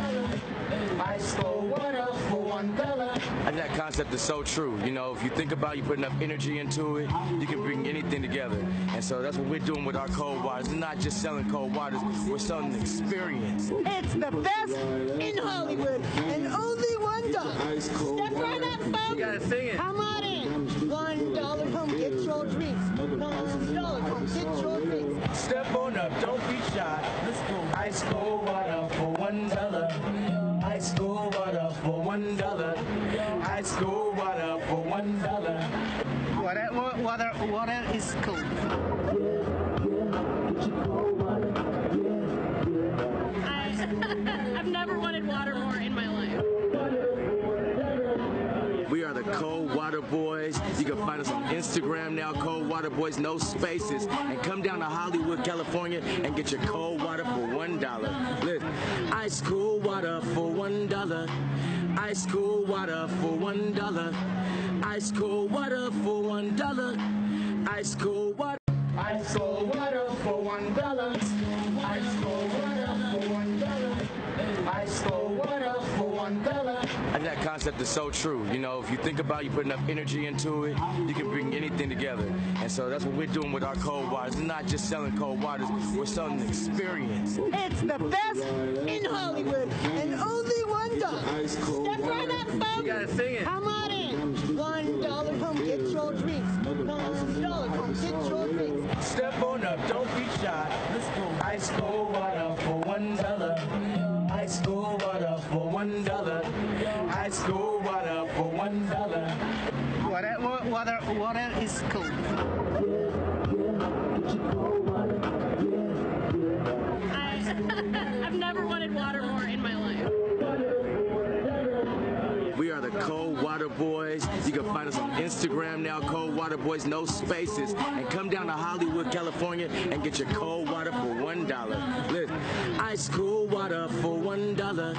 Ice cold water for $1. And that concept is so true. If you think about it, you put enough energy into it, you can bring anything together. And so that's what we're doing with our cold waters. We're not just selling cold waters, we're selling an experience. It's the best in Hollywood, and only $1. Step right up, folks. You gotta sing it. Come on in. $1, come get your drinks. $1, come get your drinks. Step on up, don't be shy. Let's go. Ice cold water for $1. Ice cold water for $1. Ice cold water for $1. Water is cold. I've never wanted water more in my life. We are the Cold Water Boys. You can find us on Instagram now, Cold Water Boys, no spaces. And come down to Hollywood, California, and get your cold water for $1. Listen, ice cold water for $1. Ice cold water for $1. Ice cold water for $1. Ice cold water. Ice cold water for $1. Ice cold water for $1. Ice cold water for $1. And that concept is so true. You know, if you think about it, you put enough energy into it, you can bring anything together. And so that's what we're doing with our cold waters. It's not just selling cold waters, we're selling an experience. It's the best in Hollywood, and only $1. Step right up, folks. You gotta sing it. Come on in. $1, come get your drinks. $1, come get your drinks. Step on up, don't be shy. Let's go. Ice cold water for $1. Ice cold water for $1. Ice cold water for $1. Water is cold. I've never wanted water more in my life. We are the Cold Water Boys. You can find us on Instagram now, Cold Water Boys, no spaces. And come down to Hollywood, California, and get your cold water for $1. Listen, ice cold water for $1.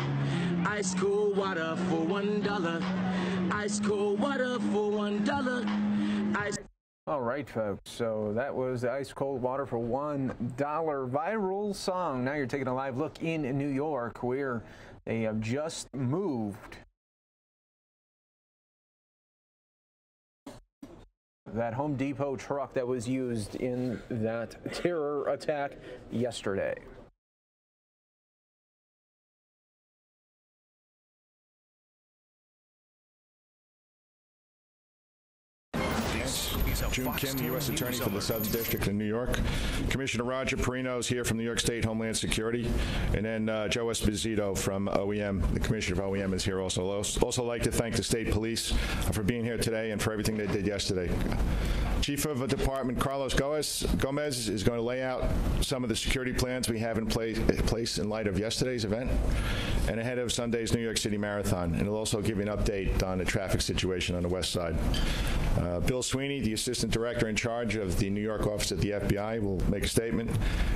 Ice cold water for $1. Ice cold water for $1. Ice. All right, folks, so that was the Ice Cold Water for $1 viral song. Now you're taking a live look in New York, where they have just moved that Home Depot truck that was used in that terror attack yesterday. June Kim, the U.S. Attorney for the Southern District of New York. Commissioner Roger Perino is here from New York State Homeland Security. And then Joe Esposito from OEM, the Commissioner of OEM, is here also. Also like to thank the State Police for being here today and for everything they did yesterday. Chief of the Department, Carlos Gomez, is going to lay out some of the security plans we have in place in light of yesterday's event and ahead of Sunday's New York City Marathon. And he'll also give you an update on the traffic situation on the west side. Bill Sweeney, the Assistant Director in charge of the New York office at the FBI, will make a statement.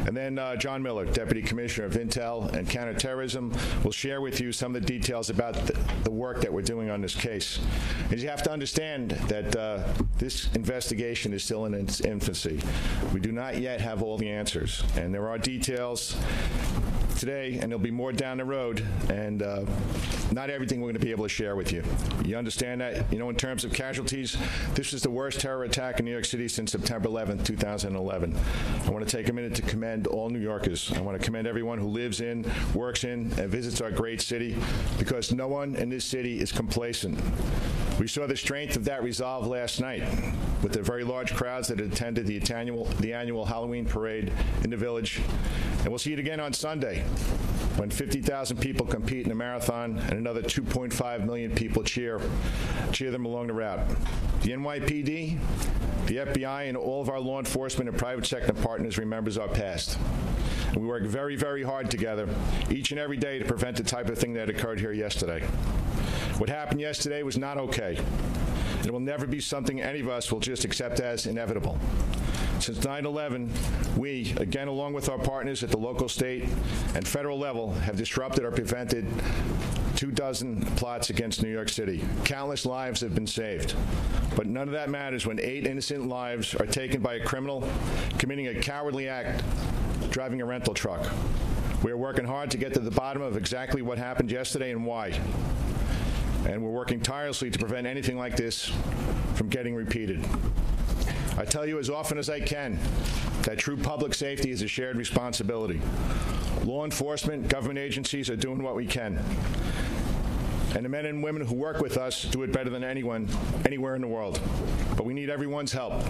And then John Miller, Deputy Commissioner of Intel and Counterterrorism, will share with you some of the details about the work that we're doing on this case. And you have to understand that this investigation is still in its infancy. We do not yet have all the answers, and there are details today, and there'll be more down the road, and not everything we're going to be able to share with you. You understand that? You know, in terms of casualties, this is the worst terror attack in New York City since September 11th, 2011. I want to take a minute to commend all New Yorkers. I want to commend everyone who lives in, works in, and visits our great city, because no one in this city is complacent. We saw the strength of that resolve last night with the very large crowds that attended the annual Halloween parade in the Village. And we'll see it again on Sunday when 50,000 people compete in a marathon and another 2.5 million people cheer them along the route. The NYPD, the FBI, and all of our law enforcement and private sector partners remembers our past. And we work very, very hard together each and every day to prevent the type of thing that occurred here yesterday. What happened yesterday was not okay. It will never be something any of us will just accept as inevitable. Since 9/11, we, again along with our partners at the local, state, and federal level, have disrupted or prevented 24 plots against New York City. Countless lives have been saved. But none of that matters when 8 innocent lives are taken by a criminal committing a cowardly act, driving a rental truck. We are working hard to get to the bottom of exactly what happened yesterday and why. And we're working tirelessly to prevent anything like this from getting repeated. I tell you as often as I can that true public safety is a shared responsibility. Law enforcement, government agencies are doing what we can. And the men and women who work with us do it better than anyone, anywhere in the world. But we need everyone's help.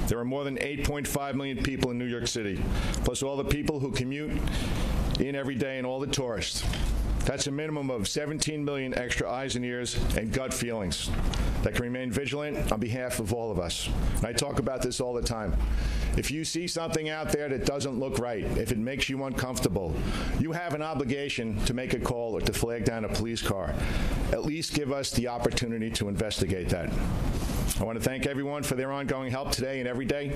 There are more than 8.5 million people in New York City, plus all the people who commute in every day and all the tourists. That's a minimum of 17 million extra eyes and ears and gut feelings that can remain vigilant on behalf of all of us. And I talk about this all the time. If you see something out there that doesn't look right, if it makes you uncomfortable, you have an obligation to make a call or to flag down a police car. At least give us the opportunity to investigate that. I want to thank everyone for their ongoing help today and every day.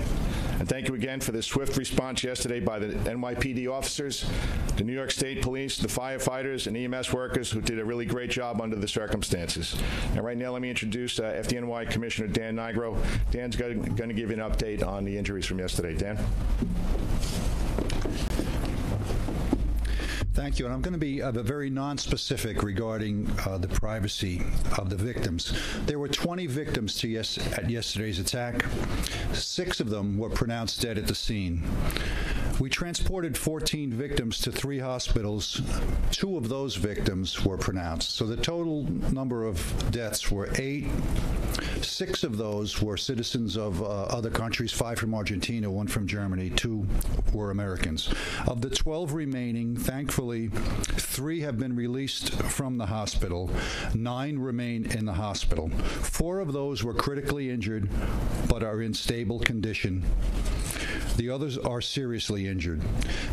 And thank you again for the swift response yesterday by the NYPD officers, the New York State Police, the firefighters, and EMS workers who did a really great job under the circumstances. And right now, let me introduce FDNY Commissioner Dan Nigro. Dan's going to give you an update on the injuries from yesterday. Dan? Thank you. And I'm going to be very non-specific regarding the privacy of the victims. There were 20 victims at yesterday's attack. 6 of them were pronounced dead at the scene. We transported 14 victims to 3 hospitals. 2 of those victims were pronounced. So the total number of deaths were 8. 6 of those were citizens of other countries, 5 from Argentina, 1 from Germany, 2 were Americans. Of the 12 remaining, thankfully, 3 have been released from the hospital. 9 remain in the hospital. 4 of those were critically injured but are in stable condition. The others are seriously injured.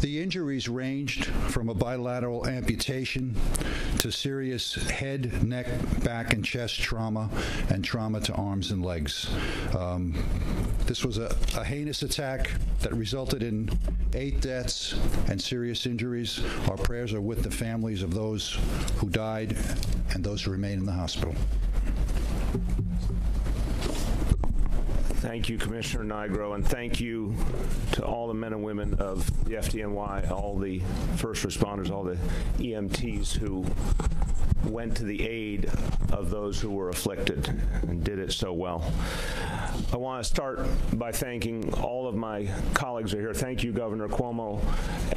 The injuries ranged from a bilateral amputation to serious head, neck, back, and chest trauma and trauma to arms and legs. This was a heinous attack that resulted in 8 deaths and serious injuries. Our prayers are with the families of those who died and those who remain in the hospital. Thank you, Commissioner Nigro, and thank you to all the men and women of the FDNY, all the first responders, all the EMTs who went to the aid of those who were afflicted and did it so well. I want to start by thanking all of my colleagues who are here. Thank you, Governor Cuomo,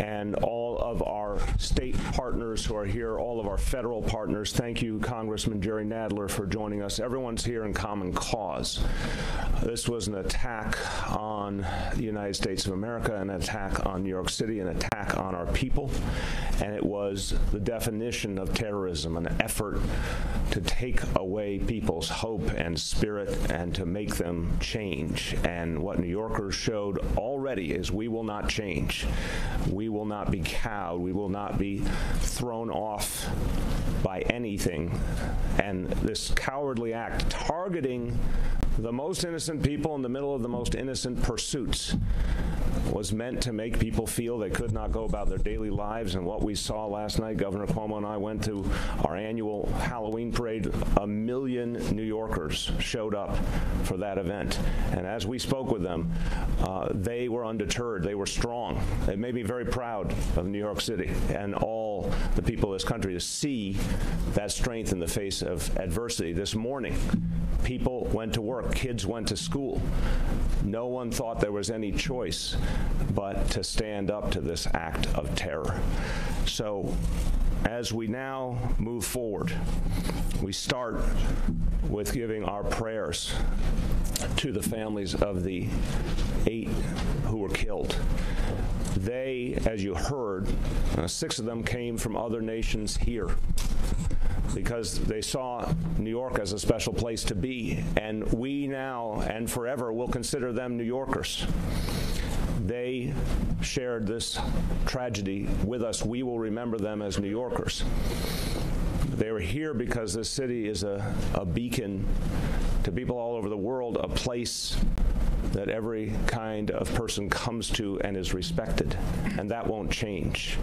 and all of our state partners who are here, all of our federal partners. Thank you, Congressman Jerry Nadler, for joining us. Everyone's here in common cause. This was an attack on the United States of America, an attack on New York City, an attack on our people, and it was the definition of terrorism, an effort to take away people's hope and spirit and to make them change. And what New Yorkers showed already is we will not change. We will not be cowed. We will not be thrown off by anything. And this cowardly act targeting the most innocent people in the middle of the most innocent pursuits was meant to make people feel they could not go about their daily lives. And what we saw last night, Governor Cuomo and I went to our annual Halloween parade. 1 million New Yorkers showed up for that event. And as we spoke with them, they were undeterred. They were strong. It made me very proud of New York City and all the people of this country to see that strength in the face of adversity. This morning, people went to work. Kids went to school. No one thought there was any choice but to stand up to this act of terror. So as we now move forward, we start with giving our prayers to the families of the 8 who were killed. They, as you heard, 6 of them came from other nations here because they saw New York as a special place to be, and we now and forever will consider them New Yorkers. They shared this tragedy with us. We will remember them as New Yorkers. They were here because this city is a beacon to people all over the world, a place that every kind of person comes to and is respected, and that won't change.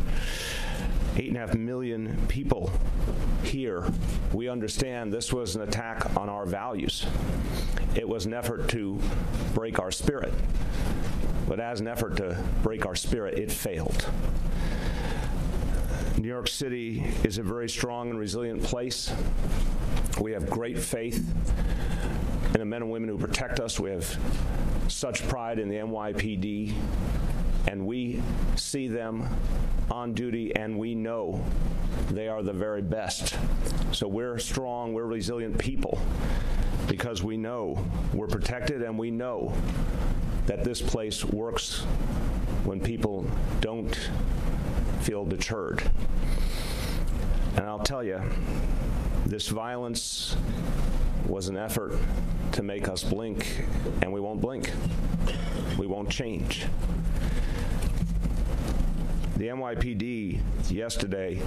8.5 million people here. We understand this was an attack on our values. It was an effort to break our spirit. But as an effort to break our spirit, it failed. New York City is a very strong and resilient place. We have great faith in the men and women who protect us. We have such pride in the NYPD, and we see them on duty, and we know they are the very best. So we're strong, we're resilient people because we know we're protected, and we know that this place works when people don't feel deterred. And I'll tell you, this violence was an effort to make us blink, and we won't blink. We won't change. The NYPD yesterday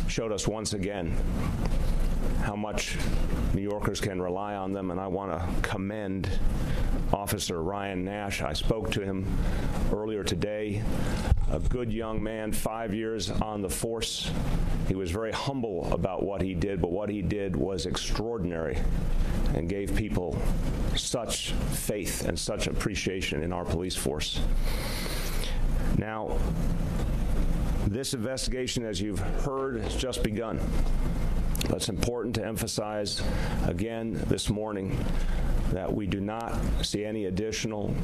showed us once again how much New Yorkers can rely on them, and I want to commend Officer Ryan Nash. I spoke to him earlier today, a good young man, 5 years on the force. He was very humble about what he did, but what he did was extraordinary and gave people such faith and such appreciation in our police force. Now, this investigation, as you've heard, has just begun. But it's important to emphasize again this morning that we do not see any additional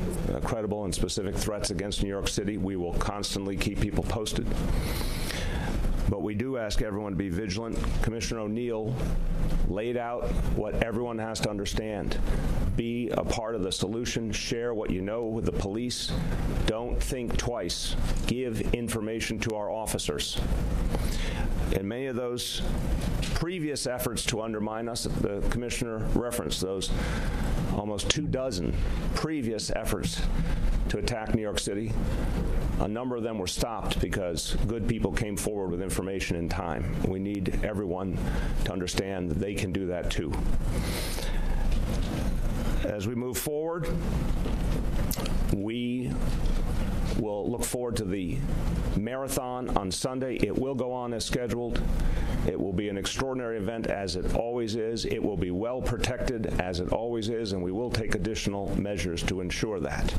credible and specific threats against New York City. We will constantly keep people posted. But we do ask everyone to be vigilant. Commissioner O'Neill laid out what everyone has to understand. Be a part of the solution. Share what you know with the police. Don't think twice. Give information to our officers. And many of those previous efforts to undermine us, the commissioner referenced those almost 24 previous efforts to attack New York City. A number of them were stopped because good people came forward with information in time. We need everyone to understand that they can do that too. As we move forward, we will look forward to the marathon on Sunday. It will go on as scheduled. It will be an extraordinary event, as it always is. It will be well protected, as it always is, and we will take additional measures to ensure that.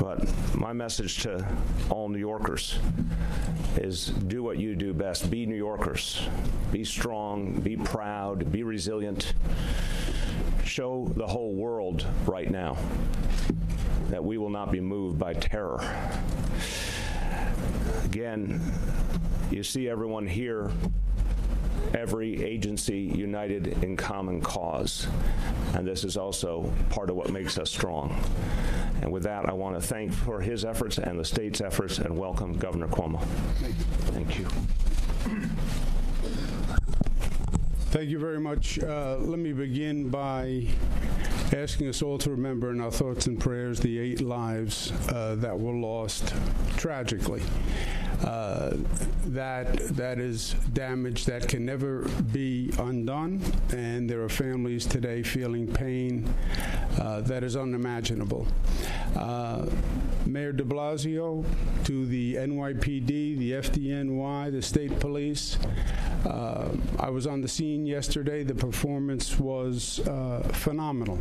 But my message to all New Yorkers is do what you do best. Be New Yorkers. Be strong, be proud, be resilient. Show the whole world right now that we will not be moved by terror. Again, you see everyone here, every agency united in common cause. And this is also part of what makes us strong. And with that, I want to thank for his efforts and the state's efforts and welcome Governor Cuomo. Thank you. Thank you very much. Let me begin by asking us all to remember in our thoughts and prayers the 8 lives that were lost tragically. That is damage that can never be undone, and there are families today feeling pain that is unimaginable. Mayor de Blasio, to the NYPD, the FDNY, the state police, I was on the scene yesterday. The performance was phenomenal.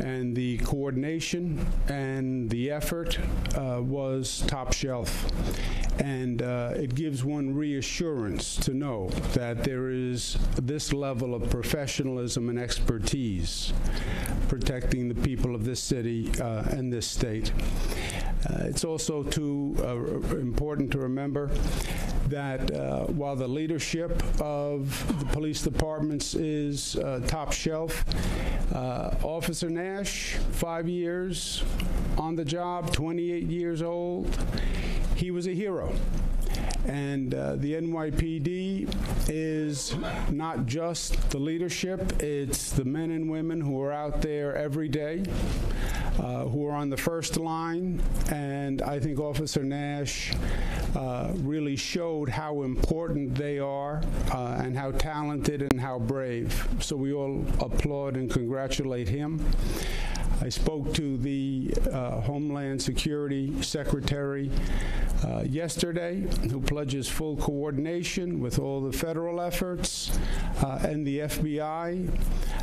And the coordination and the effort was top shelf. And it gives one reassurance to know that there is this level of professionalism and expertise protecting the people of this city and this state. It's also important to remember that while the leadership of the police departments is top shelf, Officer Nash, 5 years on the job, 28 years old, he was a hero. And the NYPD is not just the leadership, it's the men and women who are out there every day, who are on the first line. And I think Officer Nash really showed how important they are and how talented and how brave. So we all applaud and congratulate him. I spoke to the Homeland Security Secretary yesterday, who pledges full coordination with all the federal efforts and the FBI.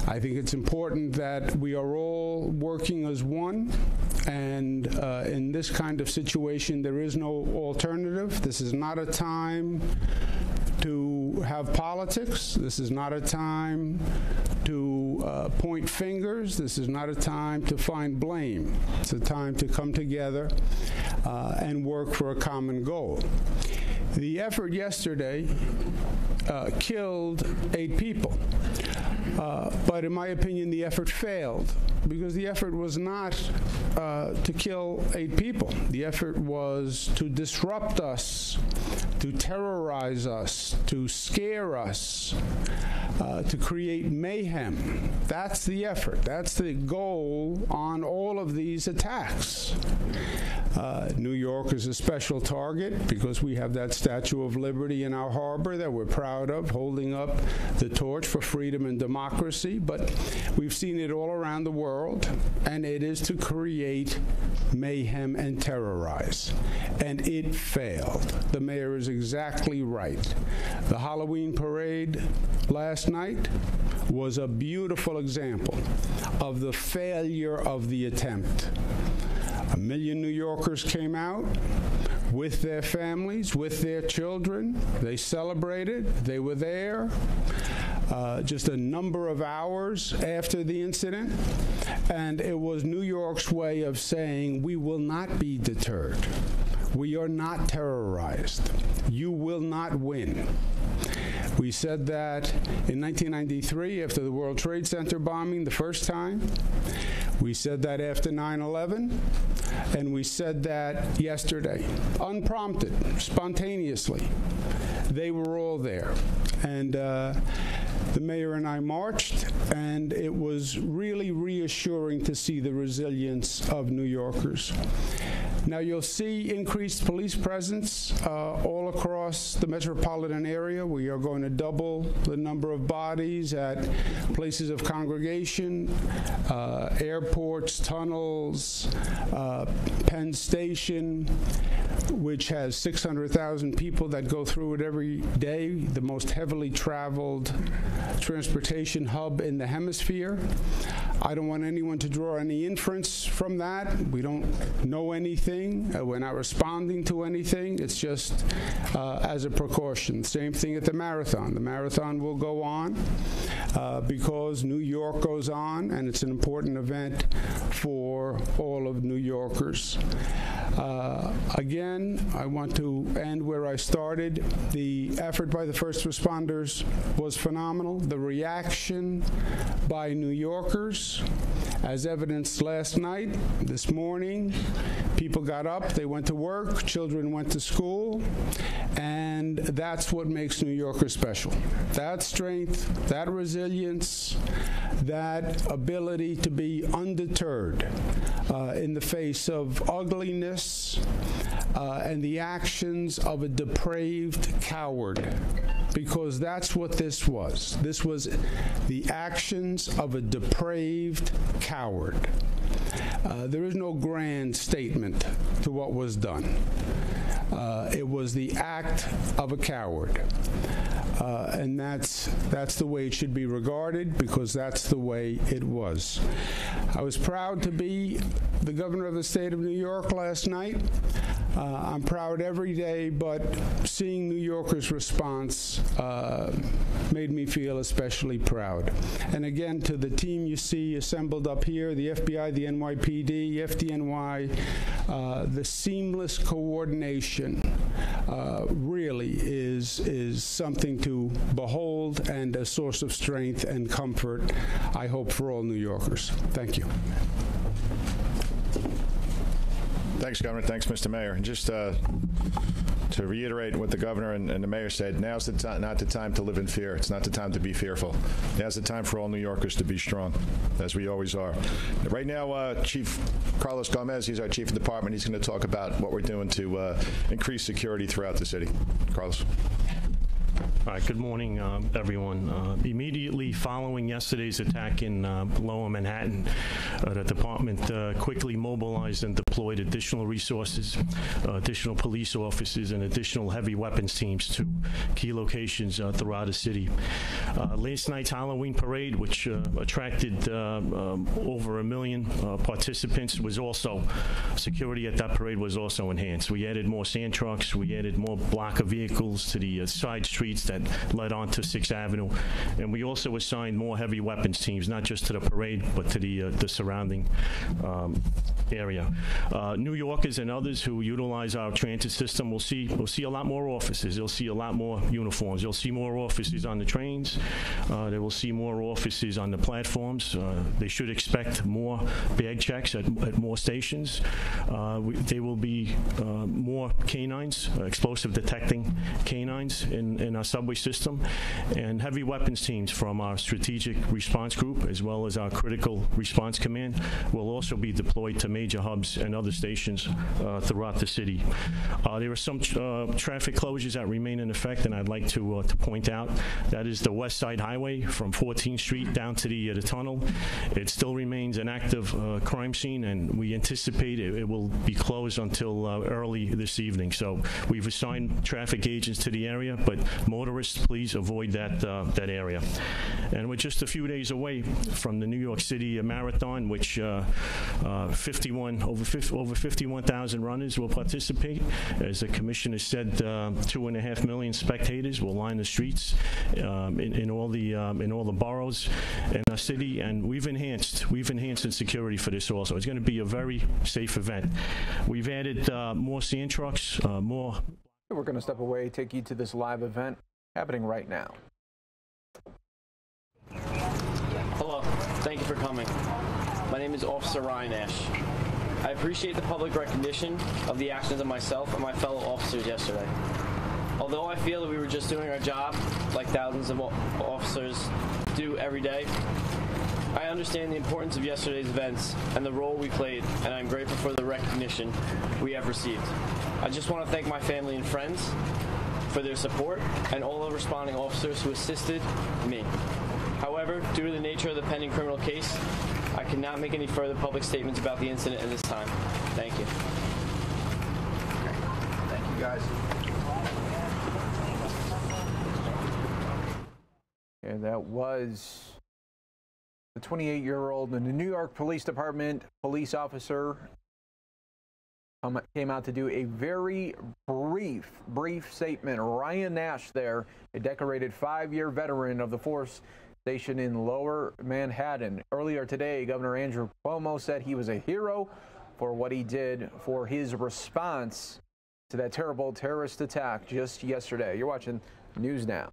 I think it's important that we are all working as one, and in this kind of situation, there is no alternative. This is not a time to have politics. This is not a time to point fingers. This is not a time to find blame. It's a time to come together and work for a common goal. The effort yesterday killed 8 people. But in my opinion, the effort failed, because the effort was not to kill 8 people. The effort was to disrupt us to terrorize us, to scare us, to create mayhem. That's the effort. That's the goal on all of these attacks. New York is a special target because we have that Statue of Liberty in our harbor that we're proud of, holding up the torch for freedom and democracy. But we've seen it all around the world, and it is to create mayhem and terrorize. And it failed. The mayor is exactly right. The Halloween parade last night was a beautiful example of the failure of the attempt. 1 million New Yorkers came out with their families, with their children. They celebrated. They were there just a number of hours after the incident. And it was New York's way of saying, we will not be deterred. We are not terrorized. You will not win. We said that in 1993 after the World Trade Center bombing the first time. We said that after 9/11, and we said that yesterday, unprompted, spontaneously. They were all there. And the mayor and I marched, and it was really reassuring to see the resilience of New Yorkers. Now, you'll see increased police presence all across the metropolitan area. We are going to double the number of bodies at places of congregation, airports, tunnels, Penn Station, which has 600,000 people that go through it every day, the most heavily traveled transportation hub in the hemisphere. I don't want anyone to draw any inference from that. We don't know anything. We're not responding to anything. It's just as a precaution. Same thing at the marathon. The marathon will go on because New York goes on, and it's an important event for all of New Yorkers. Again, I want to end where I started. The effort by the first responders was phenomenal. The reaction by New Yorkers, as evidenced last night, this morning, people got up, they went to work, children went to school, and that's what makes New Yorkers special. That strength, that resilience, that ability to be undeterred in the face of ugliness and the actions of a depraved coward. Because that's what this was. This was the actions of a depraved coward. There is no grand statement to what was done. It was the act of a coward. And that's the way it should be regarded, because that's the way it was. I was proud to be the governor of the state of New York last night. I'm proud every day, but seeing New Yorkers' response made me feel especially proud. And again, to the team you see assembled up here, the FBI, the NYPD, FDNY, the seamless coordination really is something to behold and a source of strength and comfort, I hope, for all New Yorkers. Thank you. Thanks, Governor. Thanks, Mr. Mayor. And just to reiterate what the governor and the mayor said, now's not the time to live in fear. It's not the time to be fearful. Now's the time for all New Yorkers to be strong, as we always are. Right now, Chief Carlos Gomez, he's our chief of department. He's going to talk about what we're doing to increase security throughout the city. Carlos. All right, good morning, everyone. Immediately following yesterday's attack in Lower Manhattan, the department quickly mobilized and deployed additional resources, additional police officers, and additional heavy weapons teams to key locations throughout the city. Last night's Halloween parade, which attracted over 1 million participants, was also, security at that parade was also enhanced. We added more sand trucks, we added more blocker vehicles to the side streets streets that led onto 6th Avenue. And we also assigned more heavy weapons teams, not just to the parade, but to the surrounding area. New Yorkers and others who utilize our transit system will see a lot more officers. They'll see a lot more uniforms. You'll see more officers on the trains. They will see more officers on the platforms. They should expect more bag checks at more stations. There will be more canines, explosive detecting canines in our subway system, and heavy weapons teams from our strategic response group as well as our critical response command will also be deployed to major hubs and other stations throughout the city. There are some traffic closures that remain in effect, and I'd like to point out that is the West Side Highway from 14th Street down to the tunnel. It still remains an active crime scene, and we anticipate it will be closed until early this evening. So we've assigned traffic agents to the area, but motorists, please avoid that area. And we're just a few days away from the New York City Marathon, which over 51,000 runners will participate. As the commissioner said, 2.5 million spectators will line the streets in all the boroughs in our city, and we've enhanced in security for this also. It's going to be a very safe event. We've added more sand trucks, more. We're going to step away, take you to this live event happening right now. Hello, thank you for coming. My name is Officer Ryan Ash. I appreciate the public recognition of the actions of myself and my fellow officers yesterday. Although I feel that we were just doing our job, like thousands of officers do every day, I understand the importance of yesterday's events and the role we played, and I'm grateful for the recognition we have received. I just want to thank my family and friends for their support and all the responding officers who assisted me. However, due to the nature of the pending criminal case, I cannot make any further public statements about the incident at this time. Thank you. Thank you, guys. And that was the 28-year-old in the New York Police Department police officer came out to do a very brief statement. Ryan Nash there, a decorated 5-year veteran of the force stationed in Lower Manhattan. Earlier today, Governor Andrew Cuomo said he was a hero for what he did for his response to that terrible terrorist attack just yesterday. You're watching News Now.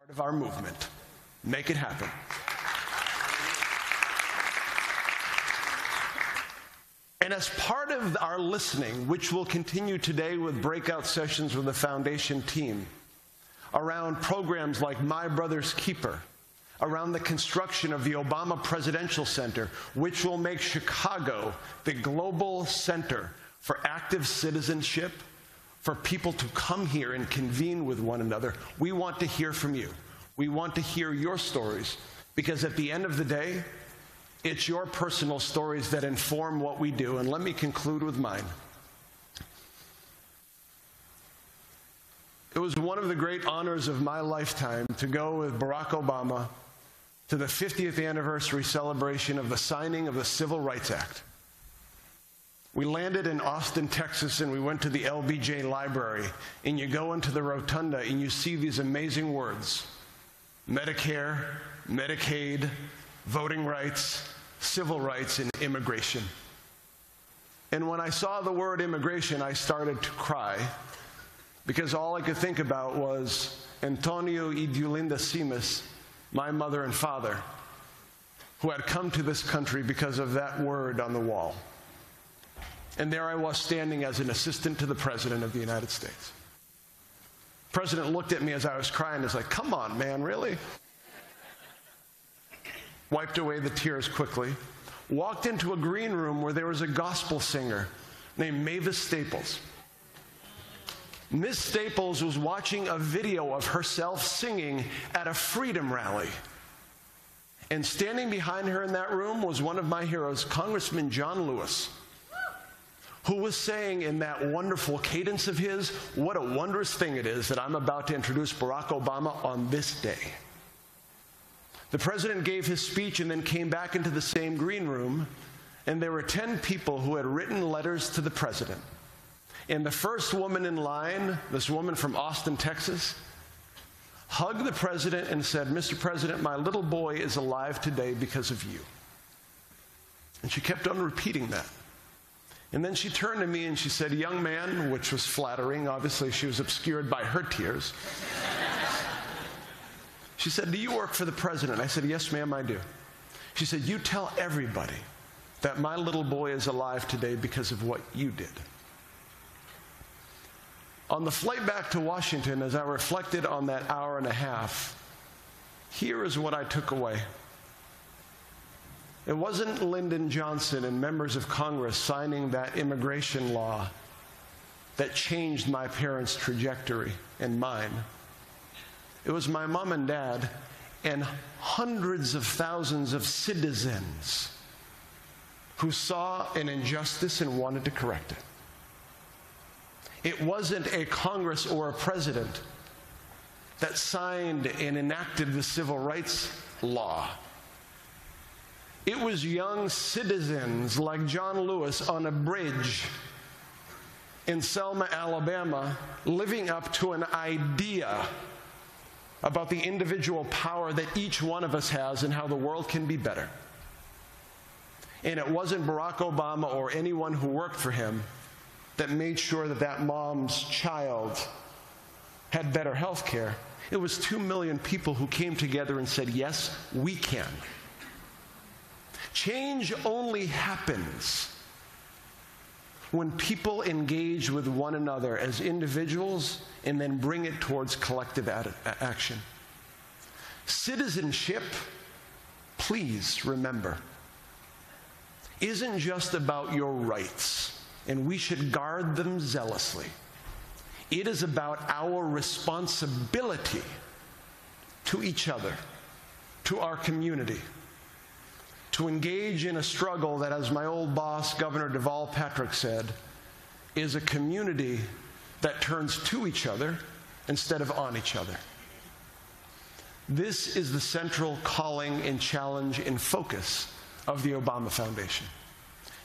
Of our movement. Make it happen. And as part of our listening, which will continue today with breakout sessions with the foundation team, around programs like My Brother's Keeper, around the construction of the Obama Presidential Center, which will make Chicago the global center for active citizenship, for people to come here and convene with one another. We want to hear from you. We want to hear your stories, because at the end of the day, it's your personal stories that inform what we do. And let me conclude with mine. It was one of the great honors of my lifetime to go with Barack Obama to the 50th anniversary celebration of the signing of the Civil Rights Act. We landed in Austin, Texas, and we went to the LBJ Library, and you go into the rotunda and you see these amazing words: Medicare, Medicaid, voting rights, civil rights, and immigration. And when I saw the word immigration, I started to cry, because all I could think about was Antonio y Diolinda Simas, my mother and father, who had come to this country because of that word on the wall. And there I was standing as an assistant to the President of the United States. The President looked at me as I was crying and was like, "Come on, man, really?" Wiped away the tears quickly, walked into a green room where there was a gospel singer named Mavis Staples. Miss Staples was watching a video of herself singing at a freedom rally. And standing behind her in that room was one of my heroes, Congressman John Lewis, who was saying in that wonderful cadence of his, "What a wondrous thing it is that I'm about to introduce Barack Obama on this day." The President gave his speech and then came back into the same green room, and there were 10 people who had written letters to the President. And the first woman in line, this woman from Austin, Texas, hugged the President and said, "Mr. President, my little boy is alive today because of you." And she kept on repeating that. And then she turned to me and she said, "Young man," which was flattering. Obviously, she was obscured by her tears. She said, "Do you work for the President?" I said, "Yes, ma'am, I do." She said, "You tell everybody that my little boy is alive today because of what you did." On the flight back to Washington, as I reflected on that hour and a half, here is what I took away. It wasn't Lyndon Johnson and members of Congress signing that immigration law that changed my parents' trajectory and mine. It was my mom and dad and hundreds of thousands of citizens who saw an injustice and wanted to correct it. It wasn't a Congress or a president that signed and enacted the civil rights law. It was young citizens like John Lewis on a bridge in Selma, Alabama, living up to an idea about the individual power that each one of us has and how the world can be better. And it wasn't Barack Obama or anyone who worked for him that made sure that that mom's child had better health care. It was 2 million people who came together and said, "Yes, we can." Change only happens when people engage with one another as individuals and then bring it towards collective action. Citizenship, please remember, isn't just about your rights, and we should guard them zealously. It is about our responsibility to each other, to our community, to engage in a struggle that, as my old boss, Governor Deval Patrick, said, is a community that turns to each other instead of on each other. This is the central calling and challenge and focus of the Obama Foundation.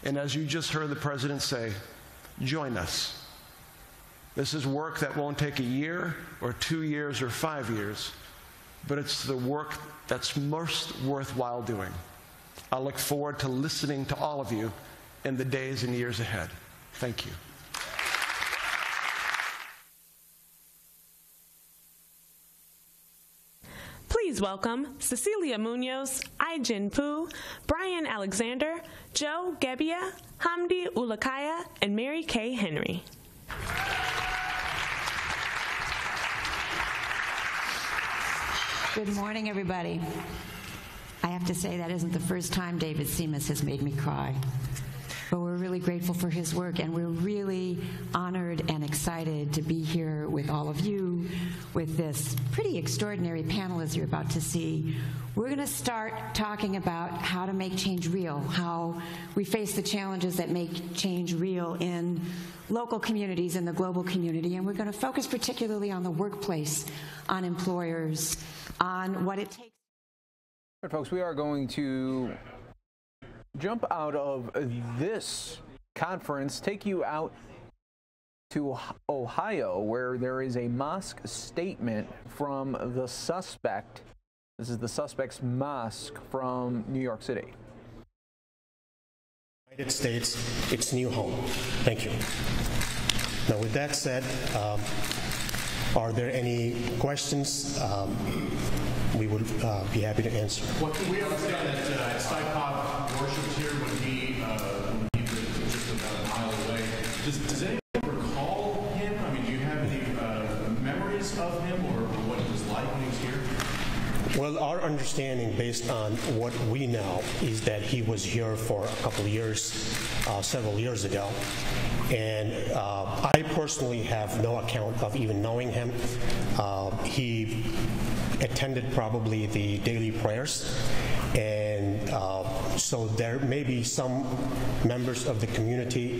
And as you just heard the President say, join us. This is work that won't take a year or 2 years or 5 years, but it's the work that's most worthwhile doing. I look forward to listening to all of you in the days and years ahead. Thank you. Please welcome Cecilia Munoz, Ai-Jin Poo, Brian Alexander, Joe Gebbia, Hamdi Ulakaya, and Mary Kay Henry. Good morning, everybody. I have to say that isn't the first time David Simas has made me cry. But we're really grateful for his work, and we're really honored and excited to be here with all of you with this pretty extraordinary panel, as you're about to see. We're going to start talking about how to make change real, how we face the challenges that make change real in local communities and the global community, and we're going to focus particularly on the workplace, on employers, on what it takes. All right, folks, we are going to jump out of this conference, take you out to Ohio, where there is a mosque statement from the suspect. This is the suspect's mosque from New York City. United States, its new home. Thank you. Now, with that said, Are there any questions? We would be happy to answer. Well, we understand that Saipov worships here when he was just about a mile away. Does anyone recall him? I mean, do you have any memories of him or what he was like when he was here? Well, our understanding, based on what we know, is that he was here for a couple of years, several years ago. And I personally have no account of even knowing him. He attended probably the daily prayers, and so there may be some members of the community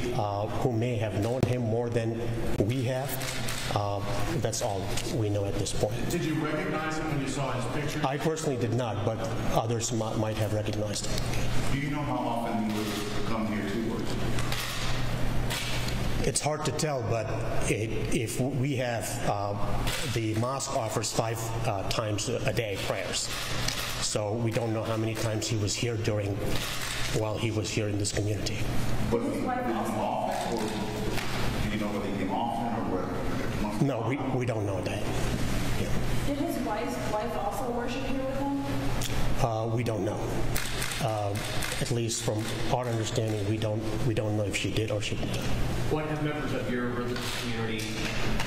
who may have known him more than we have. That's all we know at this point. Did you recognize him when you saw his picture? I personally did not, but others might have recognized him. Do you know how often he would come here to work? It's hard to tell, but if we have, the mosque offers 5 times a day prayers. So we don't know how many times he was here while he was here in this community. But did his wife come off, or do you know whether he came often or where? No, we don't know that. Yeah. Did his wife also worship here with him? We don't know. At least from our understanding, we don't know if she did or she didn't. What have members of your religious community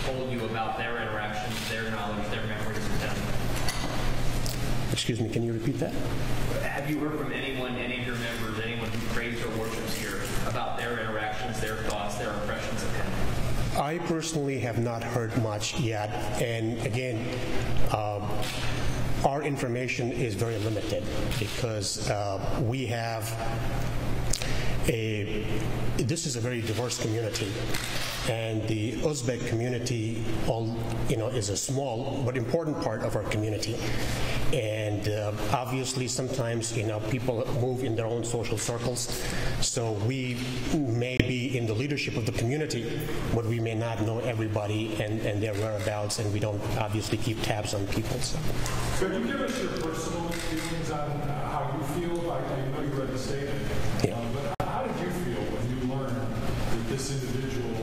told you about their interactions, their knowledge, their memories of them? Excuse me, can you repeat that? Have you heard from anyone, any of your members, anyone who prays or worships here, about their interactions, their thoughts, their impressions of him? I personally have not heard much yet, and again, our information is very limited because we have this is a very diverse community, and the Uzbek community, is a small but important part of our community. And obviously, sometimes people move in their own social circles. So we may be in the leadership of the community, but we may not know everybody and their whereabouts, and we don't obviously keep tabs on people. So. Could you give us your personal feelings on how you feel? I know you read the statement, but how did you feel when you learned that this individual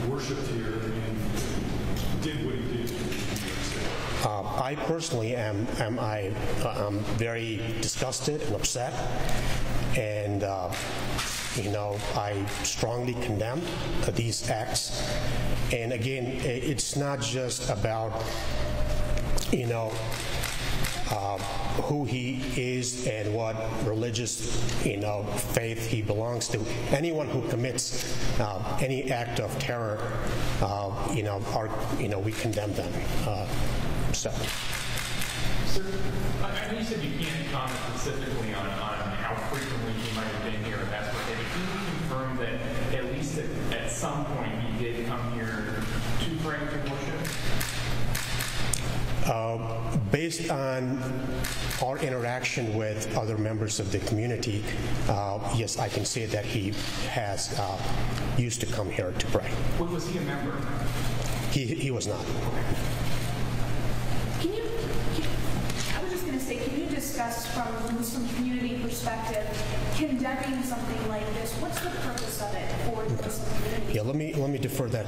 worshipped here and did what he did? I personally am very disgusted and upset, and I strongly condemn these acts. And again, it's not just about who he is and what religious faith he belongs to. Anyone who commits any act of terror, we condemn them. So. Sir, I know you said you can't comment specifically on how frequently he might have been here, that's what they did. Can you confirm that at least at some point he did come here to pray to worship? Based on our interaction with other members of the community, yes, I can say that he has used to come here to pray. Was he a member? He was not. I was just going to say, can you discuss from the Muslim community perspective condemning something like this? What's the purpose of it for the Muslim community? Yeah, let me defer that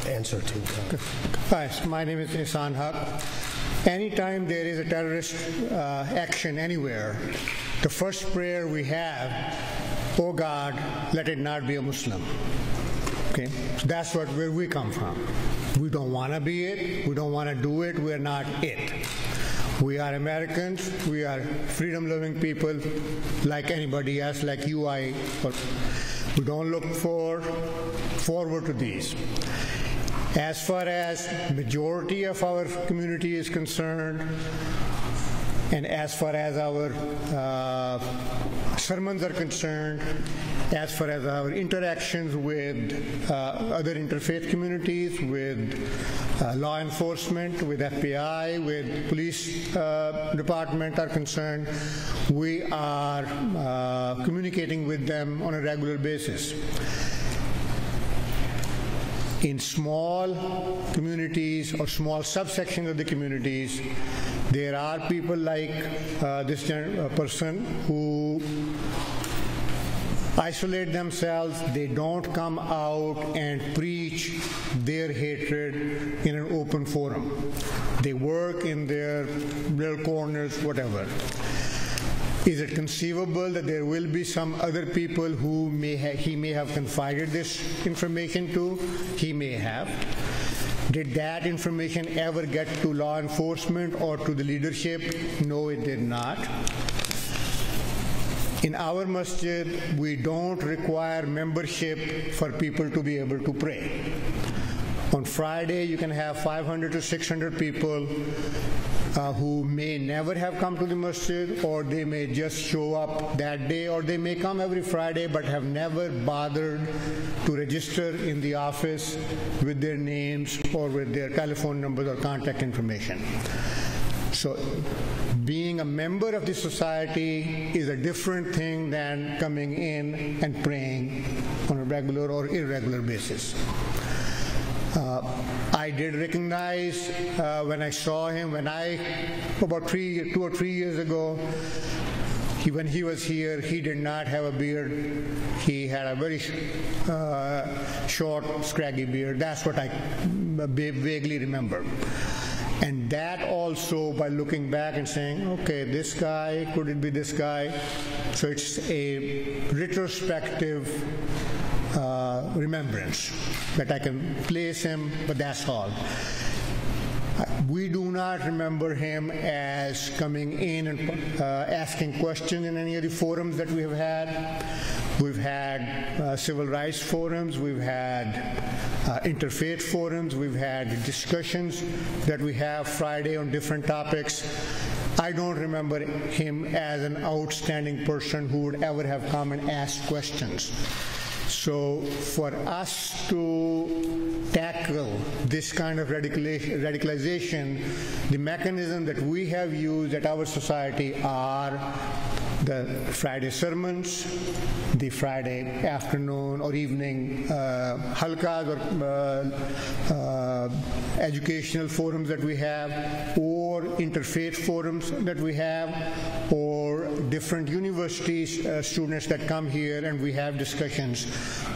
answer to. Hi, my name is Ihsan Haq. Anytime there is a terrorist action anywhere, the first prayer we have, oh God, let it not be a Muslim. Okay, so that's where we come from. We don't want to be it. We don't want to do it. We're not it. We are Americans. We are freedom-loving people like anybody else, like you, I. We don't look forward to these. As far as majority of our community is concerned, and as far as our sermons are concerned, as far as our interactions with other interfaith communities, with law enforcement, with FBI, with police department are concerned, we are communicating with them on a regular basis. In small communities or small subsections of the communities, there are people like this person who isolate themselves. They don't come out and preach their hatred in an open forum. They work in their little corners, whatever. Is it conceivable that there will be some other people who he may have confided this information to? He may have. Did that information ever get to law enforcement or to the leadership? No, it did not. In our masjid, we don't require membership for people to be able to pray. On Friday, you can have 500 to 600 people who may never have come to the masjid, or they may just show up that day, or they may come every Friday but have never bothered to register in the office with their names or with their telephone numbers or contact information. So being a member of the society is a different thing than coming in and praying on a regular or irregular basis. I did recognize when I saw him, about 2 or 3 years ago, when he was here, he did not have a beard. He had a very short, scraggy beard. That's what I vaguely remember. And that also, by looking back and saying, okay, this guy, could it be this guy? So it's a retrospective remembrance that I can place him, but that's all. We do not remember him as coming in and asking questions in any of the forums that we have had. We've had civil rights forums, we've had interfaith forums, we've had discussions that we have Friday on different topics. I don't remember him as an outstanding person who would ever have come and asked questions. So for us to tackle this kind of radicalization, the mechanism that we have used at our society are the Friday sermons, the Friday afternoon or evening halkas or educational forums that we have, or interfaith forums that we have, or different universities students that come here and we have discussions.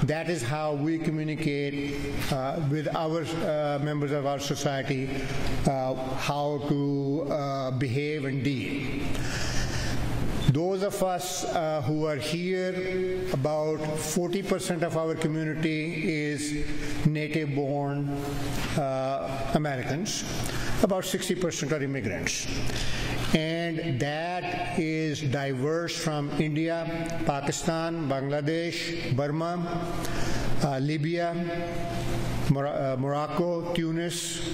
That is how we communicate with our members of our society how to behave and deal. Those of us who are here, about 40% of our community is native-born Americans. About 60% are immigrants. And that is diverse from India, Pakistan, Bangladesh, Burma, Libya, Morocco, Tunis,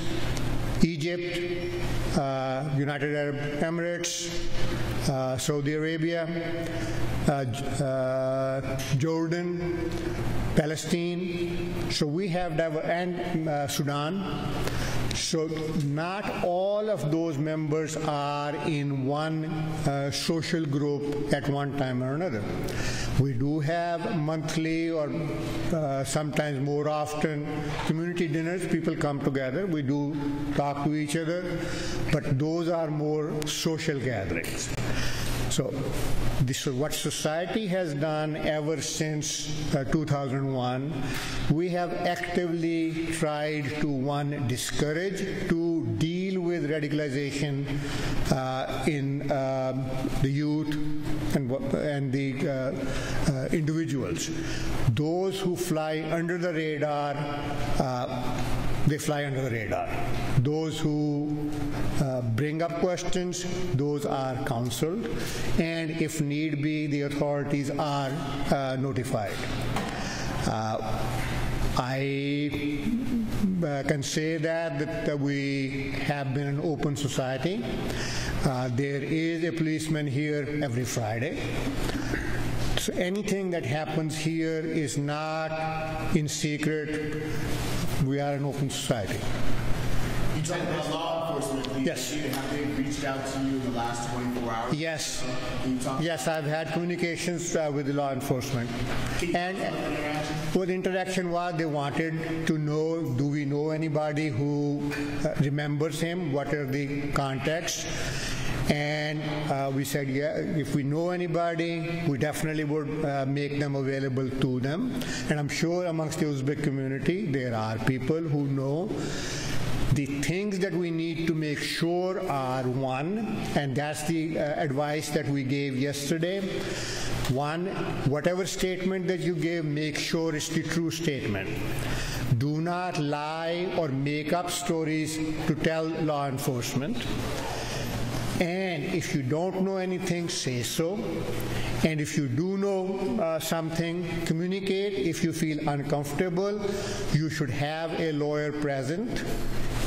Egypt, United Arab Emirates, Saudi Arabia, Jordan, Palestine. So we have and Sudan. So not all of those members are in one social group at one time or another. We do have monthly or sometimes more often community dinners. People come together. We do talk to each other, but those are more social gatherings. So this is what society has done ever since 2001. We have actively tried to, one, discourage, to deal with radicalization in the youth and the individuals. Those who fly under the radar, they fly under the radar. Those who bring up questions, those are counseled, and if need be, the authorities are notified. I can say that we have been an open society. There is a policeman here every Friday. So anything that happens here is not in secret. We are an open society. You talked about law enforcement. Yes. Have they reached out to you in the last 24 hours? Yes. Yes, I've had communications with the law enforcement. And what the interaction was, they wanted to know, do we know anybody who remembers him? What are the contacts? And we said, yeah, if we know anybody, we definitely would make them available to them. And I'm sure amongst the Uzbek community, there are people who know the things that we need to make sure are one, and that's the advice that we gave yesterday. One, whatever statement that you give, make sure it's the true statement. Do not lie or make up stories to tell law enforcement. And if you don't know anything, say so. And if you do know something, communicate. If you feel uncomfortable, you should have a lawyer present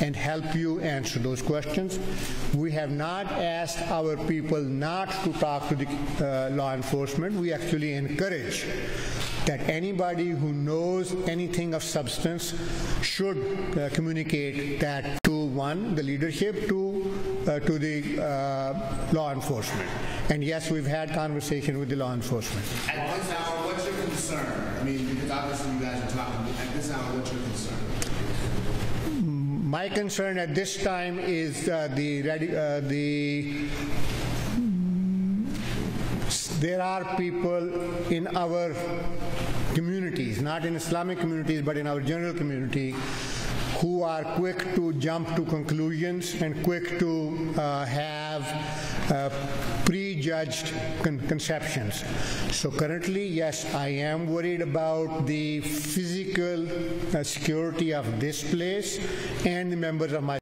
and help you answer those questions. We have not asked our people not to talk to the law enforcement. We actually encourage that anybody who knows anything of substance should communicate that to one, the leadership, to the law enforcement. And yes, we've had conversation with the law enforcement. At this hour, what's your concern? I mean, because obviously you guys are talking. At this hour, what's your concern? My concern at this time is there are people in our communities, not in Islamic communities, but in our general community, who are quick to jump to conclusions and quick to have prejudged conceptions. So currently, yes, I am worried about the physical security of this place and the members of my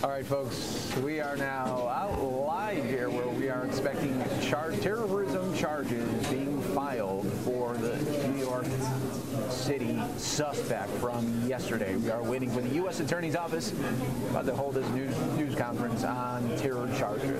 All right, folks, we are now out live here where we are expecting terrorism charges being filed for the New York City suspect from yesterday. We are waiting for the U.S. Attorney's Office about to hold this news conference on terror charges.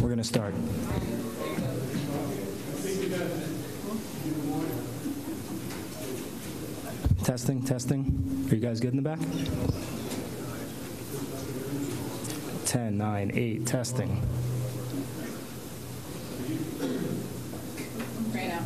We're going to start. Testing, testing. Are you guys good in the back? 10, 9, 8, testing. Right now.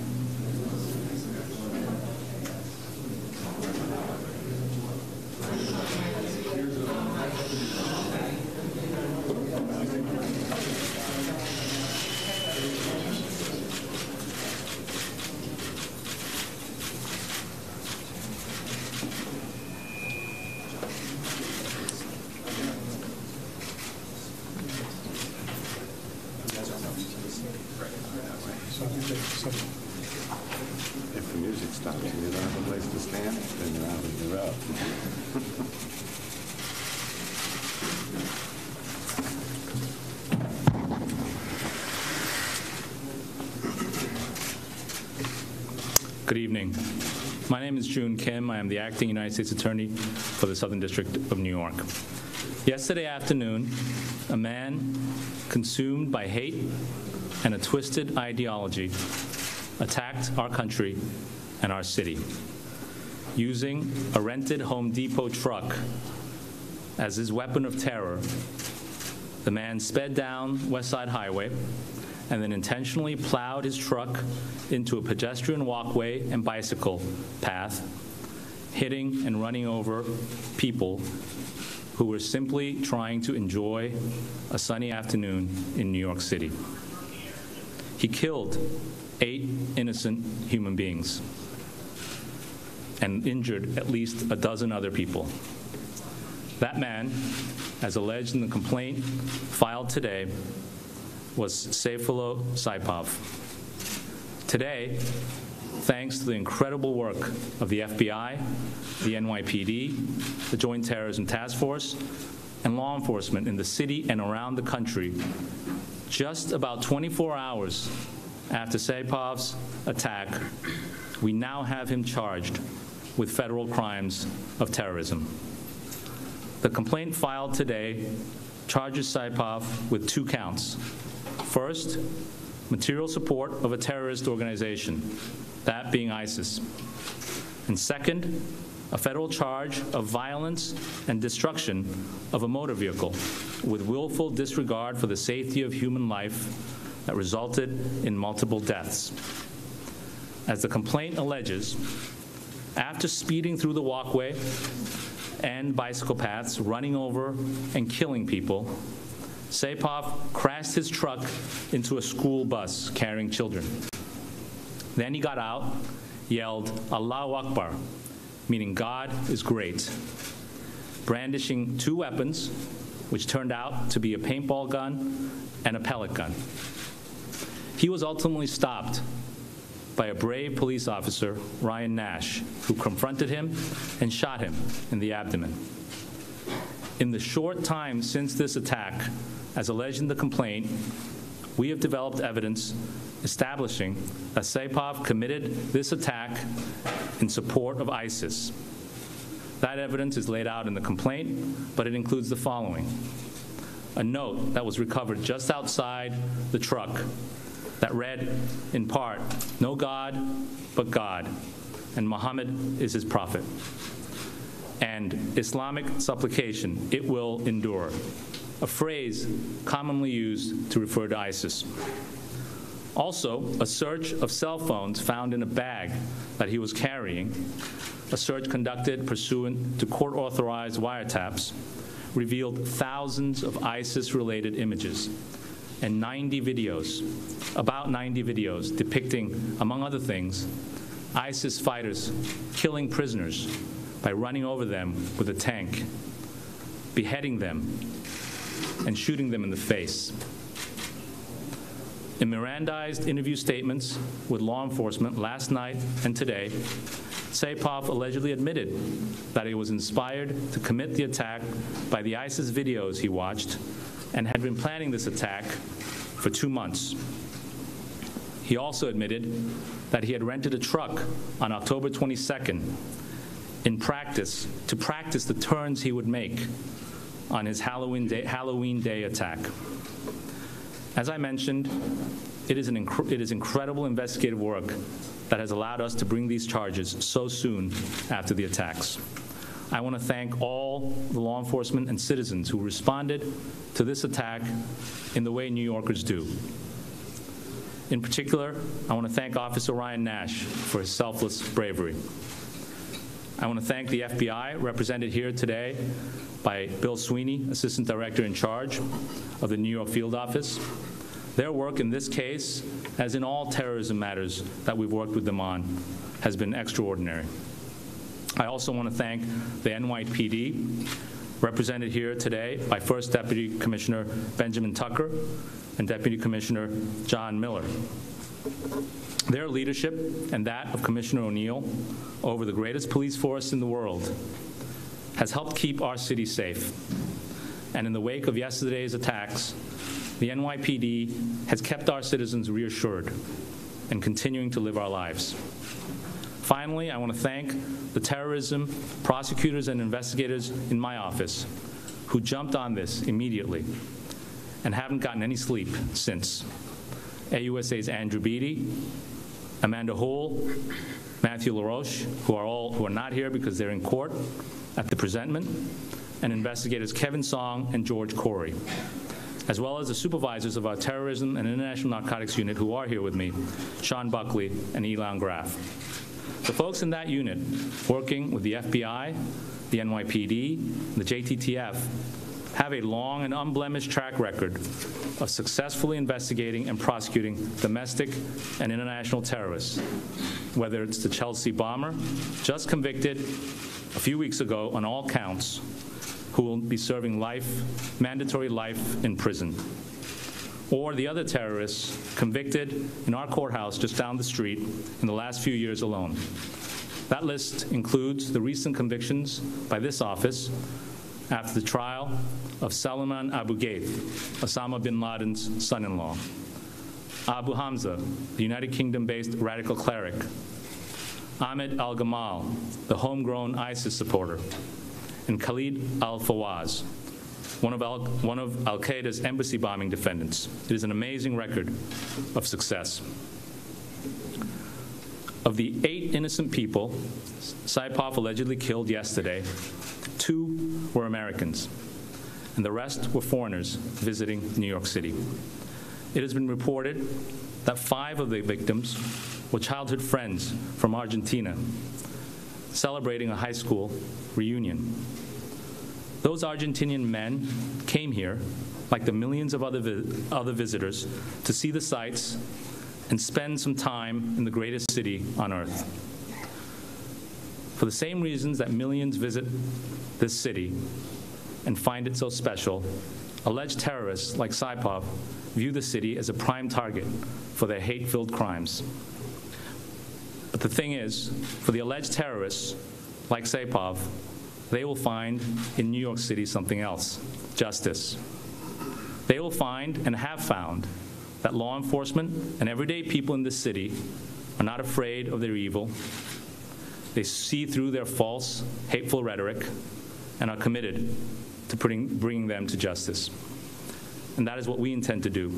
If the music stops and you don't have a place to stand, then you're out of the route. Good evening. My name is June Kim. I am the acting United States Attorney for the Southern District of New York. Yesterday afternoon, a man consumed by hate and a twisted ideology attacked our country and our city, using a rented Home Depot truck as his weapon of terror. The man sped down West Side Highway and then intentionally plowed his truck into a pedestrian walkway and bicycle path, hitting and running over people who were simply trying to enjoy a sunny afternoon in New York City. He killed 8 innocent human beings and injured at least a dozen other people. That man, as alleged in the complaint filed today, was Sayfullo Saipov. Today, thanks to the incredible work of the FBI, the NYPD, the Joint Terrorism Task Force, and law enforcement in the city and around the country, just about 24 hours after Saipov's attack, we now have him charged with federal crimes of terrorism. The complaint filed today charges Saipov with 2 counts. First, material support of a terrorist organization, that being ISIS. And second, a federal charge of violence and destruction of a motor vehicle with willful disregard for the safety of human life that resulted in multiple deaths. As the complaint alleges, after speeding through the walkway and bicycle paths, running over and killing people, Saipov crashed his truck into a school bus carrying children. Then he got out, yelled, "Allahu Akbar," meaning God is great, brandishing 2 weapons, which turned out to be a paintball gun and a pellet gun. He was ultimately stopped by a brave police officer, Ryan Nash, who confronted him and shot him in the abdomen. In the short time since this attack, as alleged in the complaint, we have developed evidence establishing that Saipov committed this attack in support of ISIS. That evidence is laid out in the complaint, but it includes the following: a note that was recovered just outside the truck that read, in part, "No God but God, and Muhammad is his prophet," and Islamic supplication, "It will endure," a phrase commonly used to refer to ISIS. Also, a search of cell phones found in a bag that he was carrying, a search conducted pursuant to court-authorized wiretaps, revealed thousands of ISIS-related images and about 90 videos depicting, among other things, ISIS fighters killing prisoners by running over them with a tank, beheading them, and shooting them in the face. In Mirandized interview statements with law enforcement last night and today, Saipov allegedly admitted that he was inspired to commit the attack by the ISIS videos he watched and had been planning this attack for 2 months. He also admitted that he had rented a truck on October 22nd to practice the turns he would make on his Halloween Day attack. As I mentioned, it is incredible investigative work that has allowed us to bring these charges so soon after the attacks. I want to thank all the law enforcement and citizens who responded to this attack in the way New Yorkers do. In particular, I want to thank Officer Ryan Nash for his selfless bravery. I want to thank the FBI, represented here today by Bill Sweeney, Assistant Director in charge of the New York Field Office. Their work in this case, as in all terrorism matters that we've worked with them on, has been extraordinary. I also want to thank the NYPD, represented here today by First Deputy Commissioner Benjamin Tucker and Deputy Commissioner John Miller. Their leadership and that of Commissioner O'Neill over the greatest police force in the world has helped keep our city safe. And in the wake of yesterday's attacks, the NYPD has kept our citizens reassured and continuing to live our lives. Finally, I want to thank the terrorism prosecutors and investigators in my office who jumped on this immediately and haven't gotten any sleep since. AUSA's Andrew Beatty, Amanda Hull, Matthew LaRoche, who are not here because they're in court at the presentment, and investigators Kevin Song and George Corey, as well as the supervisors of our Terrorism and International Narcotics Unit who are here with me, Sean Buckley and Elon Graff. The folks in that unit, working with the FBI, the NYPD, the JTTF have a long and unblemished track record of successfully investigating and prosecuting domestic and international terrorists, whether it's the Chelsea bomber, just convicted a few weeks ago on all counts, who will be serving life, mandatory life in prison, or the other terrorists convicted in our courthouse just down the street in the last few years alone. That list includes the recent convictions by this office after the trial of Salman Abu Ghraib, Osama bin Laden's son-in-law, Abu Hamza, the United Kingdom-based radical cleric, Ahmed al-Gamal, the homegrown ISIS supporter, and Khalid al-Fawaz, one of Al-Qaeda's embassy bombing defendants. It is an amazing record of success. Of the 8 innocent people Saipov allegedly killed yesterday, 2 were Americans, and the rest were foreigners visiting New York City. It has been reported that 5 of the victims were childhood friends from Argentina, celebrating a high school reunion. Those Argentinian men came here, like the millions of other visitors, to see the sights and spend some time in the greatest city on earth. For the same reasons that millions visit this city and find it so special, alleged terrorists like Saipov view the city as a prime target for their hate-filled crimes. But the thing is, for the alleged terrorists like Saipov, they will find in New York City something else: justice. They will find and have found that law enforcement and everyday people in this city are not afraid of their evil. They see through their false, hateful rhetoric and are committed to bringing them to justice. And that is what we intend to do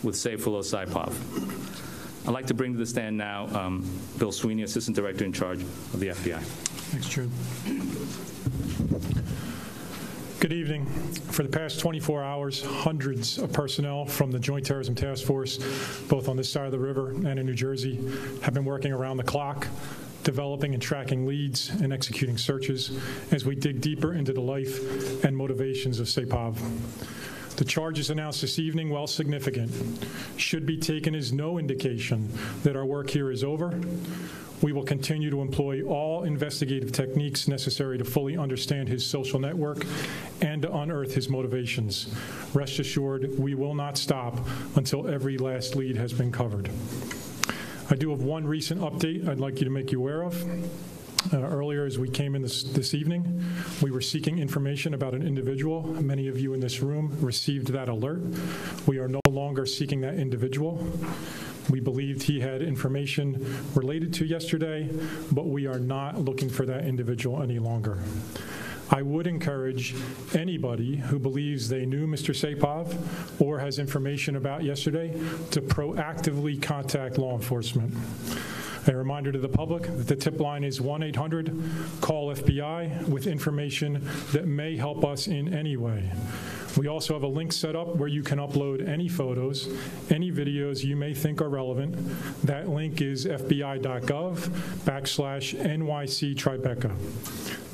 with Saifullah Saipov. I'd like to bring to the stand now Bill Sweeney, Assistant Director in charge of the FBI. Thanks, Jude. Good evening. For the past 24 hours, hundreds of personnel from the Joint Terrorism Task Force, both on this side of the river and in New Jersey, have been working around the clock, developing and tracking leads and executing searches as we dig deeper into the life and motivations of Saipov. The charges announced this evening, while significant, should be taken as no indication that our work here is over. We will continue to employ all investigative techniques necessary to fully understand his social network and to unearth his motivations. Rest assured, we will not stop until every last lead has been covered. I do have one recent update I'd like you to make you aware of. Earlier, as we came in this evening, we were seeking information about an individual. Many of you in this room received that alert. We are no longer seeking that individual. We believed he had information related to yesterday, but we are not looking for that individual any longer. I would encourage anybody who believes they knew Mr. Saipov or has information about yesterday to proactively contact law enforcement. A reminder to the public that the tip line is 1-800-CALL-FBI with information that may help us in any way. We also have a link set up where you can upload any photos, any videos you may think are relevant. That link is fbi.gov/NYC Tribeca.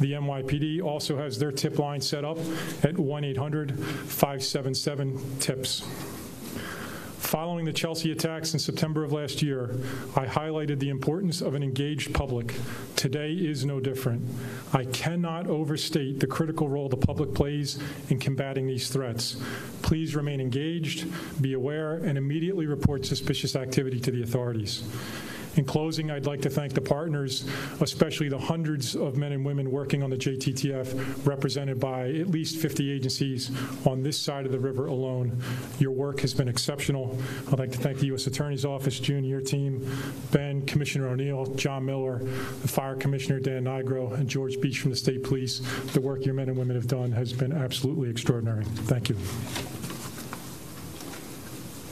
The NYPD also has their tip line set up at 1-800-577-TIPS. Following the Chelsea attacks in September of last year, I highlighted the importance of an engaged public. Today is no different. I cannot overstate the critical role the public plays in combating these threats. Please remain engaged, be aware, and immediately report suspicious activity to the authorities. In closing, I'd like to thank the partners, especially the hundreds of men and women working on the JTTF, represented by at least 50 agencies on this side of the river alone. Your work has been exceptional. I'd like to thank the U.S. Attorney's Office, June, your team, Ben, Commissioner O'Neill, John Miller, the Fire Commissioner, Dan Nigro, and George Beach from the State Police. The work your men and women have done has been absolutely extraordinary. Thank you.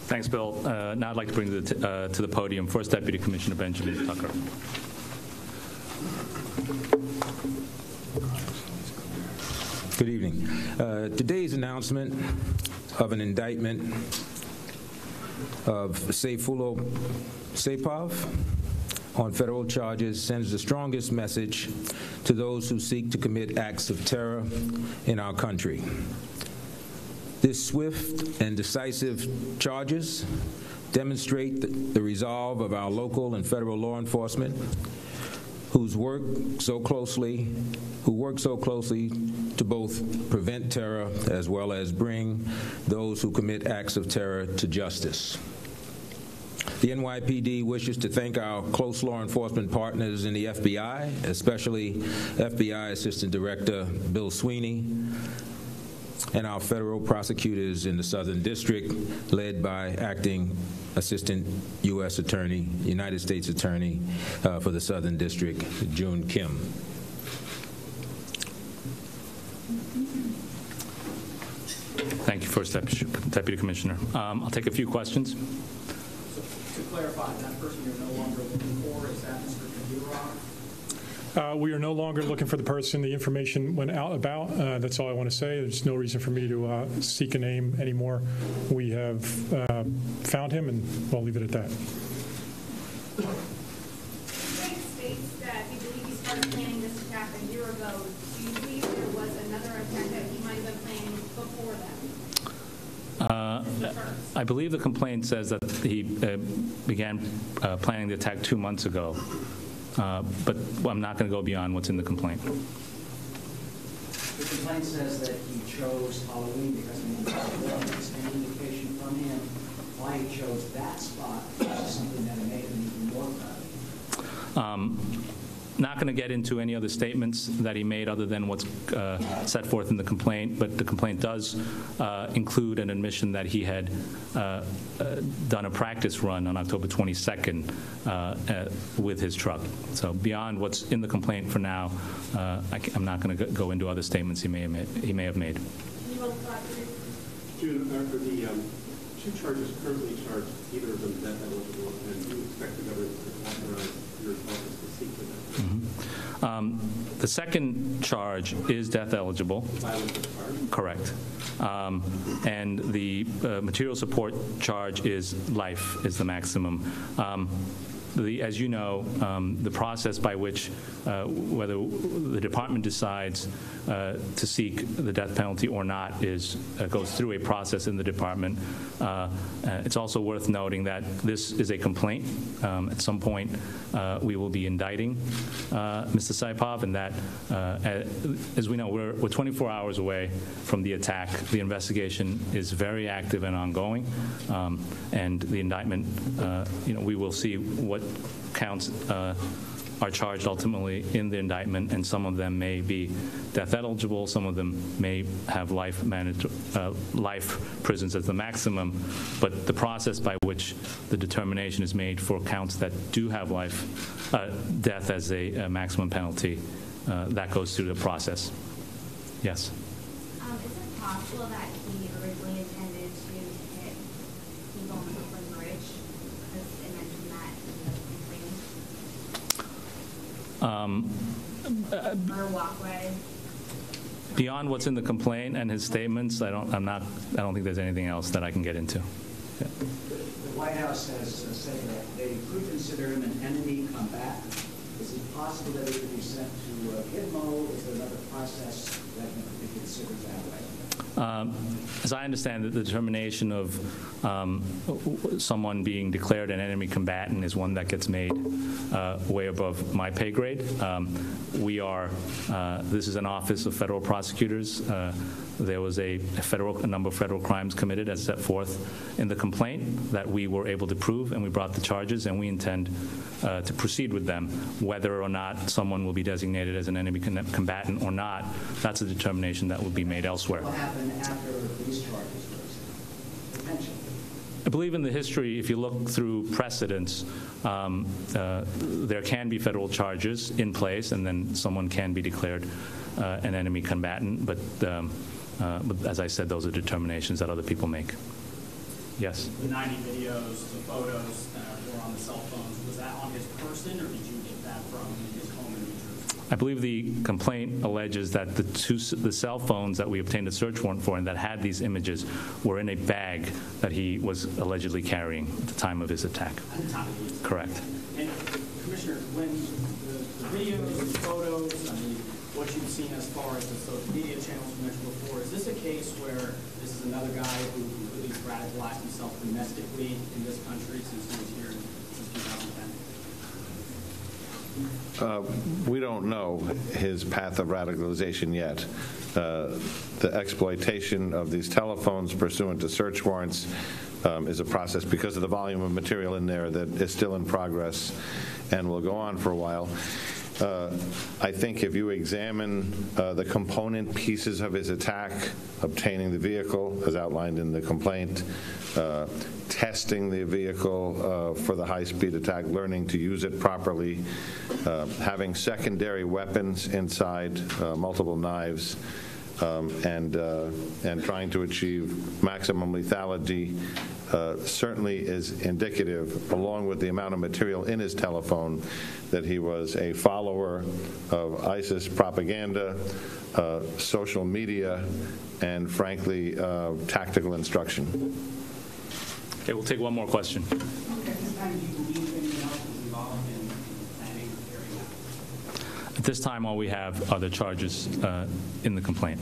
Thanks, Bill. Now I'd like to bring to the podium First Deputy Commissioner Benjamin Tucker. Good evening. Today's announcement of an indictment of Saifullah Saipov on federal charges sends the strongest message to those who seek to commit acts of terror in our country. This swift and decisive charges demonstrate the resolve of our local and federal law enforcement who work so closely to both prevent terror as well as bring those who commit acts of terror to justice. The NYPD wishes to thank our close law enforcement partners in the FBI, especially FBI Assistant Director Bill Sweeney, and our federal prosecutors in the Southern District, led by Acting Assistant U.S. Attorney, United States Attorney for the Southern District, June Kim. Thank you, First Deputy Commissioner. I'll take a few questions. So, to clarify, that person you're no longer looking for, is that Mr. Kabirov? We are no longer looking for the person. The information went out about. That's all I want to say. There's no reason for me to seek a name anymore. We have found him, and we'll leave it at that. The complaint states that you believe he started planning this attack a year ago. Do you believe there was another attack that he might have been planning before that? I believe the complaint says that he began planning the attack 2 months ago. But I'm not going to go beyond what's in the complaint. The complaint says that he chose Halloween because of the possibility. Is there any indication from him why he chose that spot, which is something that made him even more proud? Not going to get into any other statements that he made other than what's set forth in the complaint, but the complaint does include an admission that he had done a practice run on October 22nd with his truck. So beyond what's in the complaint for now, I'm not going to go into other statements he may have made. June, for the two charges currently charged, either of them death eligible, and do you expect the government to authorize your office to seek the death? The second charge is death eligible. Correct. And the material support charge is life, is the maximum. As you know, the process by which whether the department decides to seek the death penalty or not goes through a process in the department. It's also worth noting that this is a complaint. At some point, we will be indicting Mr. Saipov, and that, as we know, we're 24 hours away from the attack. The investigation is very active and ongoing, and the indictment, we will see what counts are charged ultimately in the indictment, and some of them may be death eligible, some of them may have life prisons as the maximum, but the process by which the determination is made for counts that do have death as a maximum penalty, that goes through the process. Yes? Is it possible that he originally intended to hit people on the Brooklyn Bridge? Because it mentioned that in the complaint. Or walkway. Beyond what's in the complaint and his statements, I don't think there's anything else that I can get into. Yeah. The White House has said that they could consider him an enemy combatant. Is it possible that he could be sent to Gitmo? Is there another process that could be considered that way? As I understand it, the determination of someone being declared an enemy combatant is one that gets made way above my pay grade. This is an office of federal prosecutors. There was a number of federal crimes committed as set forth in the complaint that we were able to prove, and we brought the charges, and we intend to proceed with them. Whether or not someone will be designated as an enemy combatant or not, that's a determination that will be made elsewhere. What will happen after these charges, potentially? I believe in the history, if you look through precedents, there can be federal charges in place, and then someone can be declared an enemy combatant. But as I said, those are determinations that other people make. Yes? The 90 videos, the photos that were on the cell phones, was that on his person, or did you get that from his home in New Jersey? I believe the complaint alleges that the cell phones that we obtained a search warrant for and that had these images were in a bag that he was allegedly carrying at the time of his attack. At the time of his attack. Correct. And Commissioner, when the videos, the photos, I mean, what you've seen as far as the social media channels you mentioned before, is this a case where this is another guy who at least radicalized himself domestically in this country since he was here since 2010? We don't know his path of radicalization yet. The exploitation of these telephones pursuant to search warrants is a process because of the volume of material in there that is still in progress and will go on for a while. I think if you examine the component pieces of his attack, obtaining the vehicle as outlined in the complaint, testing the vehicle for the high-speed attack, learning to use it properly, having secondary weapons inside, multiple knives, and trying to achieve maximum lethality certainly is indicative, along with the amount of material in his telephone, that he was a follower of ISIS propaganda, social media, and frankly, tactical instruction. Okay, we'll take one more question. At this time, do you believe anyone else was involved in planning or carrying out? At this time, all we have are the charges in the complaint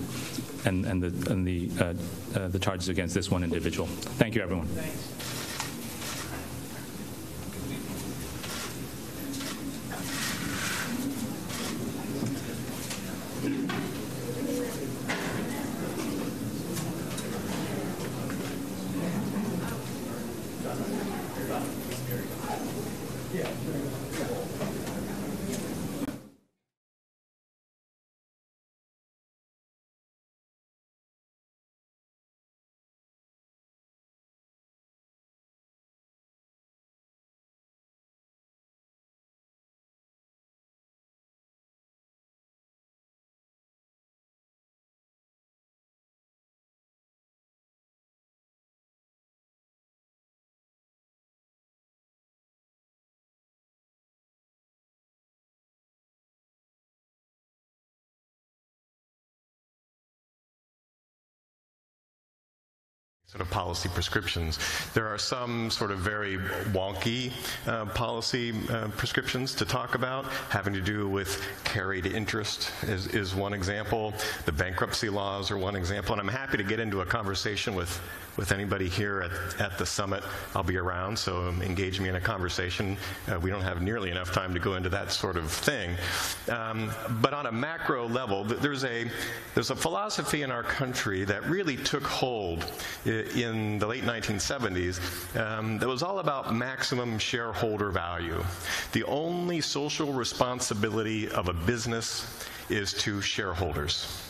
and the charges against this one individual. Thank you, everyone. Thanks. Sort of policy prescriptions. There are some sort of very wonky policy prescriptions to talk about, having to do with carried interest is one example. The bankruptcy laws are one example, and I'm happy to get into a conversation with anybody here at the summit. I'll be around, so engage me in a conversation. We don't have nearly enough time to go into that sort of thing. But on a macro level, there's a philosophy in our country that really took hold in the late 1970s that was all about maximum shareholder value. The only social responsibility of a business is to shareholders.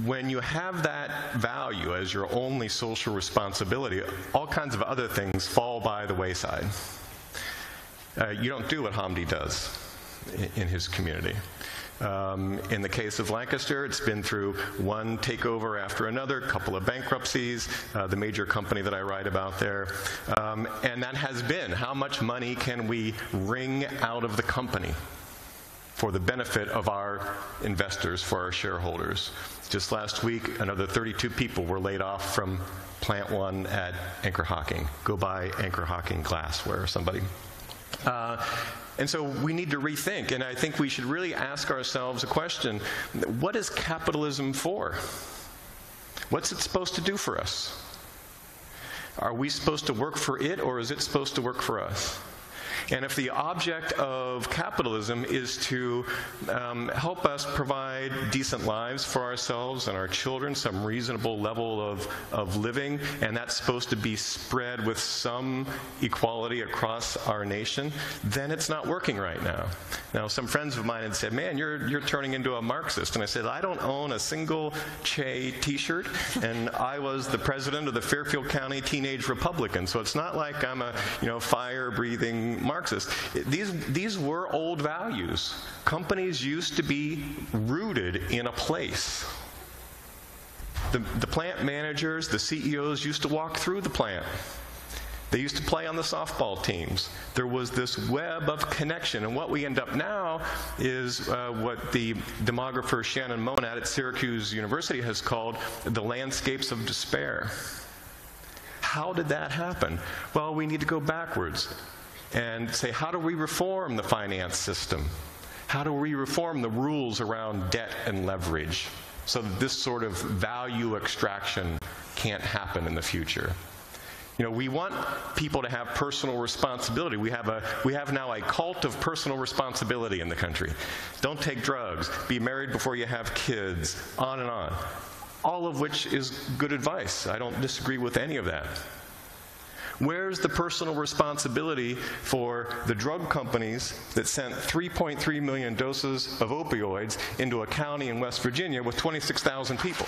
When you have that value as your only social responsibility, all kinds of other things fall by the wayside. You don't do what Hamdi does in his community. In the case of Lancaster, it's been through one takeover after another, a couple of bankruptcies, the major company that I write about there. And that has been, how much money can we wring out of the company for the benefit of our investors, for our shareholders? Just last week, another 32 people were laid off from Plant 1 at Anchor Hocking. Go buy Anchor Hocking glassware, somebody. And so we need to rethink, and I think we should really ask ourselves a question: what is capitalism for? What's it supposed to do for us? Are we supposed to work for it, or is it supposed to work for us? And if the object of capitalism is to help us provide decent lives for ourselves and our children, some reasonable level of living, and that's supposed to be spread with some equality across our nation, then it's not working right now. Now, some friends of mine had said, "Man, you're turning into a Marxist." And I said, "I don't own a single Che t-shirt, and I was the president of the Fairfield County Teenage Republican, so it's not like I'm a fire-breathing Marxist." These were old values. Companies used to be rooted in a place. The plant managers, the CEOs used to walk through the plant. They used to play on the softball teams. There was this web of connection, and what we end up now is what the demographer Shannon Monat at Syracuse University has called the landscapes of despair. How did that happen? Well, we need to go backwards. and say, how do we reform the finance system? How do we reform the rules around debt and leverage so that this sort of value extraction can't happen in the future? You know, we want people to have personal responsibility. We have now a cult of personal responsibility in the country. Don't take drugs, be married before you have kids, on and on. All of which is good advice. I don't disagree with any of that. Where's the personal responsibility for the drug companies that sent 3.3 million doses of opioids into a county in West Virginia with 26,000 people?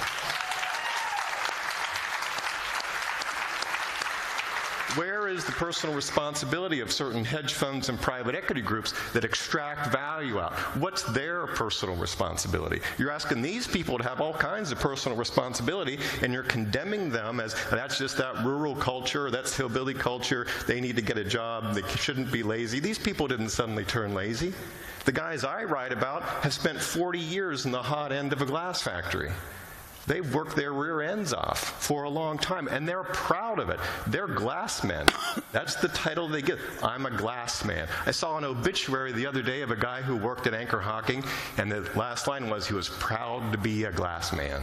Where is the personal responsibility of certain hedge funds and private equity groups that extract value out? What's their personal responsibility? You're asking these people to have all kinds of personal responsibility, and you're condemning them as, that's just that rural culture, that's hillbilly culture, they need to get a job, they shouldn't be lazy. These people didn't suddenly turn lazy. The guys I write about have spent 40 years in the hot end of a glass factory. They've worked their rear ends off for a long time, and they're proud of it. They're glass men. That's the title they get. I'm a glass man. I saw an obituary the other day of a guy who worked at Anchor Hocking, and the last line was, he was proud to be a glass man.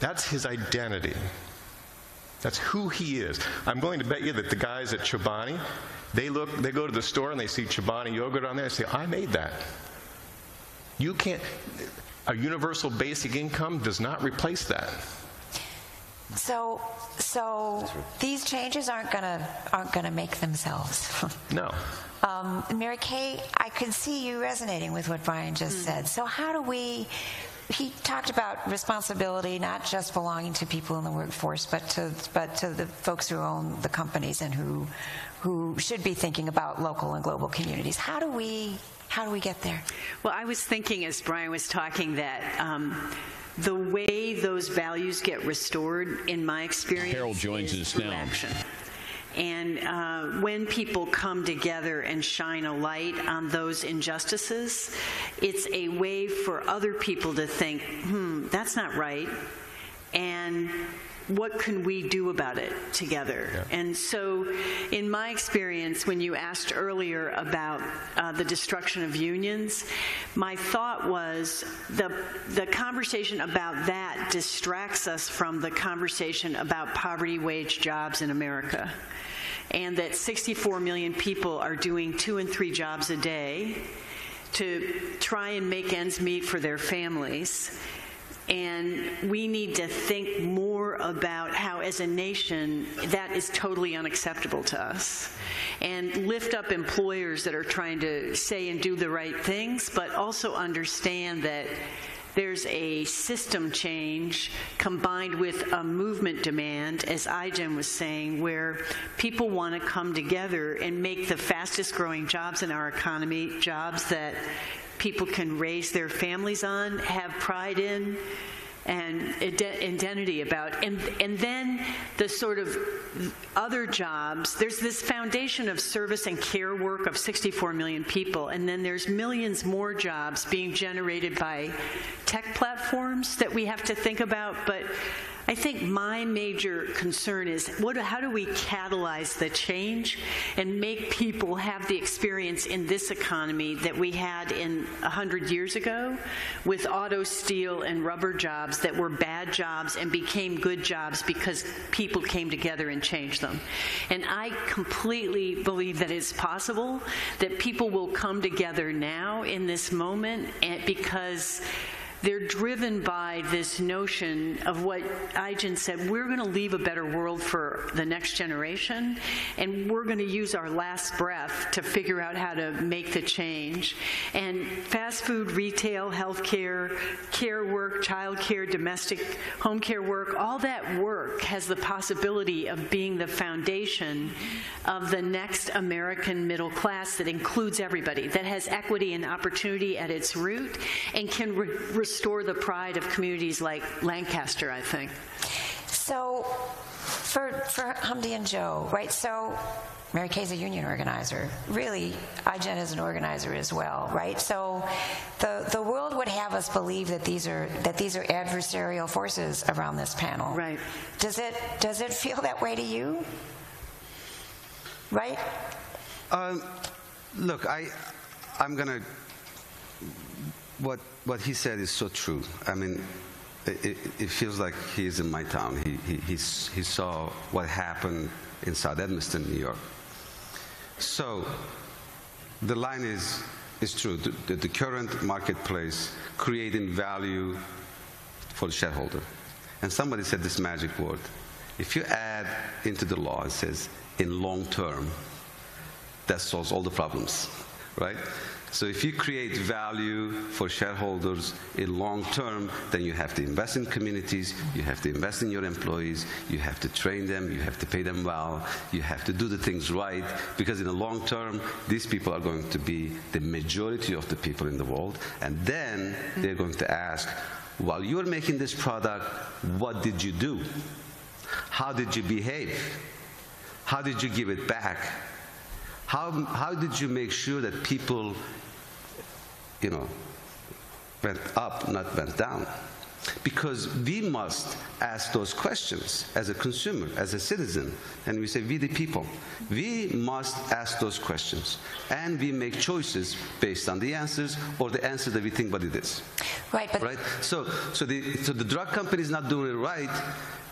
That's his identity. That's who he is. I'm going to bet you that the guys at Chobani, they go to the store and they see Chobani yogurt on there and say, I made that. You can't... A universal basic income does not replace that. So these changes aren't gonna make themselves. No. Mary Kay, I could see you resonating with what Brian just said. So how do we? He talked about responsibility not just belonging to people in the workforce, but to the folks who own the companies and who should be thinking about local and global communities. How do we get there? Well, I was thinking as Brian was talking that the way those values get restored, in my experience, Harold joins is us through now. action. And when people come together and shine a light on those injustices, it's a way for other people to think, that's not right, and what can we do about it together? Yeah. And so in my experience, when you asked earlier about the destruction of unions, my thought was the conversation about that distracts us from the conversation about poverty wage jobs in America. And that 64 million people are doing 2 and 3 jobs a day to try and make ends meet for their families. And we need to think more about how, as a nation, that is totally unacceptable to us. And lift up employers that are trying to say and do the right things, but also understand that there's a system change combined with a movement demand, as Ijen was saying, where people want to come together and make the fastest growing jobs in our economy jobs that people can raise their families on, have pride in, and identity about. And then the sort of other jobs, there's this foundation of service and care work of 64 million people, and then there's millions more jobs being generated by tech platforms that we have to think about. But I think my major concern is how do we catalyze the change and make people have the experience in this economy that we had in 100 years ago with auto, steel, and rubber jobs that were bad jobs and became good jobs because people came together and changed them. And I completely believe that it's possible that people will come together now in this moment because they're driven by this notion of what Ijen said, we're going to leave a better world for the next generation, and we're going to use our last breath to figure out how to make the change. And fast food, retail, healthcare, care work, child care, domestic home care work, all that work has the possibility of being the foundation of the next American middle class that includes everybody, that has equity and opportunity at its root, and can restore the pride of communities like Lancaster, I think. So for Hamdi and Joe, right, so Mary Kay's a union organizer. Really, Ijen is an organizer as well, right? So the world would have us believe that these are adversarial forces around this panel. Right. Does it feel that way to you? right? Look, I'm going to, what he said is so true. I mean, it feels like he's in my town. He saw what happened in South Edmiston, New York. So the line is true. The current marketplace creating value for the shareholder. And somebody said this magic word. If you add into the law, it says in long term, that solves all the problems, right? So if you create value for shareholders in long term, then you have to invest in communities, you have to invest in your employees, you have to train them, you have to pay them well, you have to do the things right, because in the long term, these people are going to be the majority of the people in the world, and then they're going to ask, while you're making this product, what did you do? How did you behave? How did you give it back? How did you make sure that people, went up, not went down? Because we must ask those questions as a consumer, as a citizen. And we say, we the people. We must ask those questions. And we make choices based on the answers or the answer that we think what it is. Right. But right? So the drug company is not doing it right,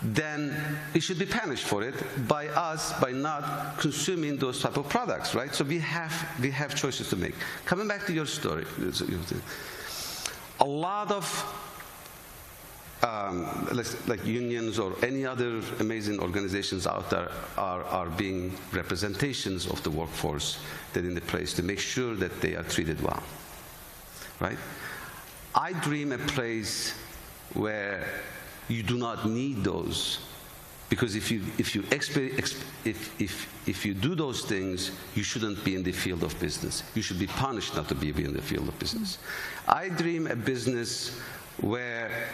then it should be punished for it by us, by not consuming those type of products, right? So we have choices to make. Coming back to your story, a lot of like unions or any other amazing organizations out there are being representations of the workforce that are in the place to make sure that they are treated well, right? I dream a place where you do not need those, because if you do those things, you shouldn't be in the field of business. You should be punished not to be in the field of business. I dream a business where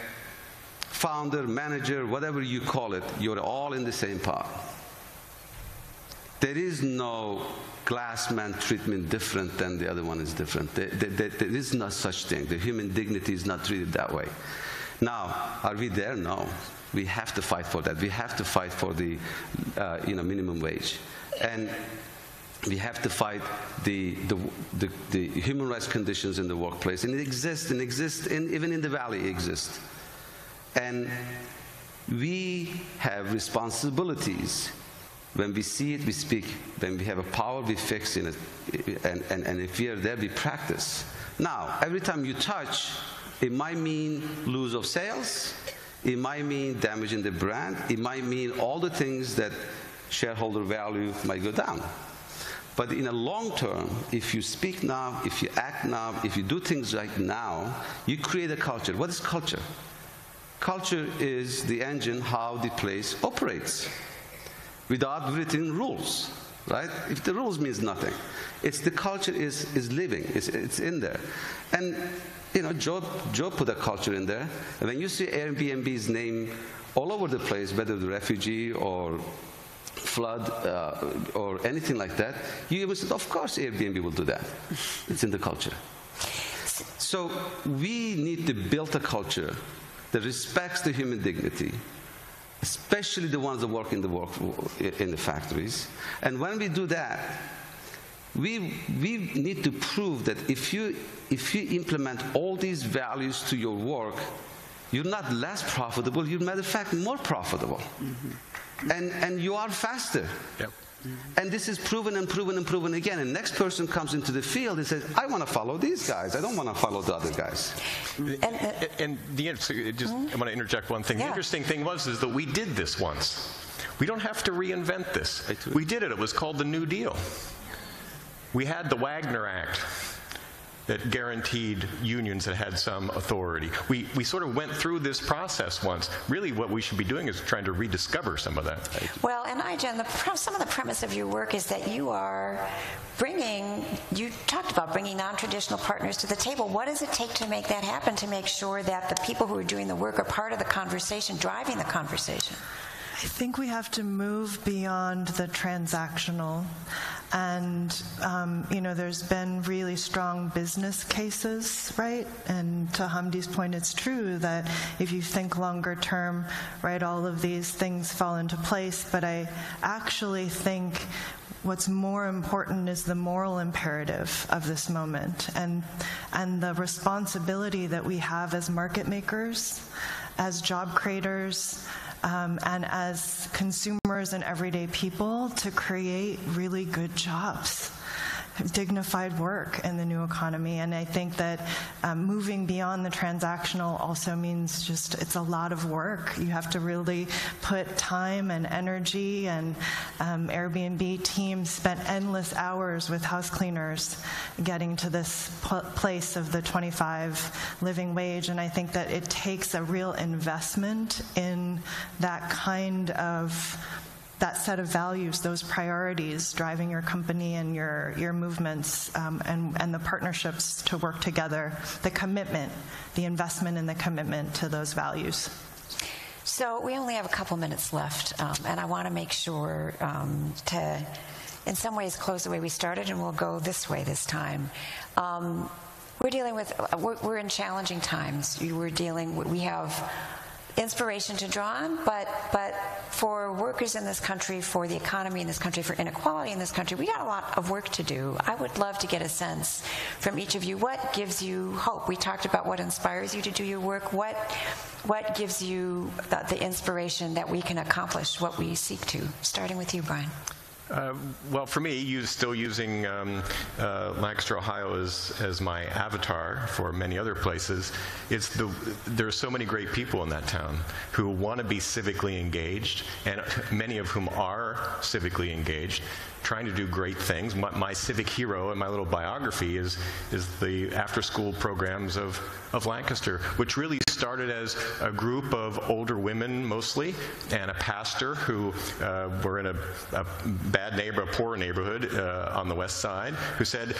founder, manager, whatever you call it, you're all in the same pot. There is no glass man treatment different than the other one is different. There is no such thing. The human dignity is not treated that way. Now, are we there? No. We have to fight for that. We have to fight for the minimum wage. And we have to fight the human rights conditions in the workplace. And it exists, and even in the Valley it exists. And we have responsibilities. When we see it, we speak. When we have a power, we fix it. And if we are there, we practice. Now, every time you touch, it might mean lose of sales. It might mean damaging the brand. It might mean all the things that shareholder value might go down. But in a long term, if you speak now, if you act now, if you do things right now, you create a culture. What is culture? Culture is the engine how the place operates without written rules, right? If the rules means nothing. It's the culture is living. It's in there. And Joe put a culture in there. And when you see Airbnb's name all over the place, whether the refugee or flood or anything like that, you even said, of course Airbnb will do that. It's in the culture. So we need to build a culture that respects the human dignity, especially the ones that work in the factories. And when we do that, we need to prove that if you implement all these values to your work, you're not less profitable, you're matter of fact more profitable. And you are faster. Yep. And this is proven and proven and proven again. And next person comes into the field and says, I want to follow these guys. I don't want to follow the other guys. And I want to interject one thing. Yeah. The interesting thing is that we did this once. We don't have to reinvent this. We did it. It was called the New Deal. We had the Wagner Act that guaranteed unions that had some authority. We sort of went through this process once. Really what we should be doing is trying to rediscover some of that. Well, and Ijen, some of the premise of your work is that you talked about bringing non-traditional partners to the table. What does it take to make that happen, to make sure that the people who are doing the work are part of the conversation, driving the conversation? I think we have to move beyond the transactional. And, there's been really strong business cases, right? And to Hamdi's point, it's true that if you think longer term, right, all of these things fall into place. But I actually think what's more important is the moral imperative of this moment and the responsibility that we have as market makers, as job creators, and as consumers and everyday people to create really good jobs, dignified work in the new economy. And I think that moving beyond the transactional also means just it's a lot of work. You have to really put time and energy, and Airbnb teams spent endless hours with house cleaners getting to this place of the 25 living wage. And I think that it takes a real investment in that kind of that set of values, those priorities driving your company and your movements, and the partnerships to work together, the commitment, the investment and the commitment to those values. So we only have a couple minutes left, and I want to make sure to, in some ways, close the way we started, and we'll go this way this time. We're in challenging times. We have inspiration to draw on, but for workers in this country, for the economy in this country, for inequality in this country, we got a lot of work to do. I would love to get a sense from each of you, what gives you hope? We talked about what inspires you to do your work. What gives you the inspiration that we can accomplish what we seek to? Starting with you, Brian. Well, for me, still using Lancaster, Ohio as my avatar for many other places, there are so many great people in that town who want to be civically engaged, and many of whom are civically engaged, trying to do great things. My civic hero in my little biography is the after-school programs of Lancaster, which really started as a group of older women mostly, and a pastor who were in a poor neighborhood on the west side, who said,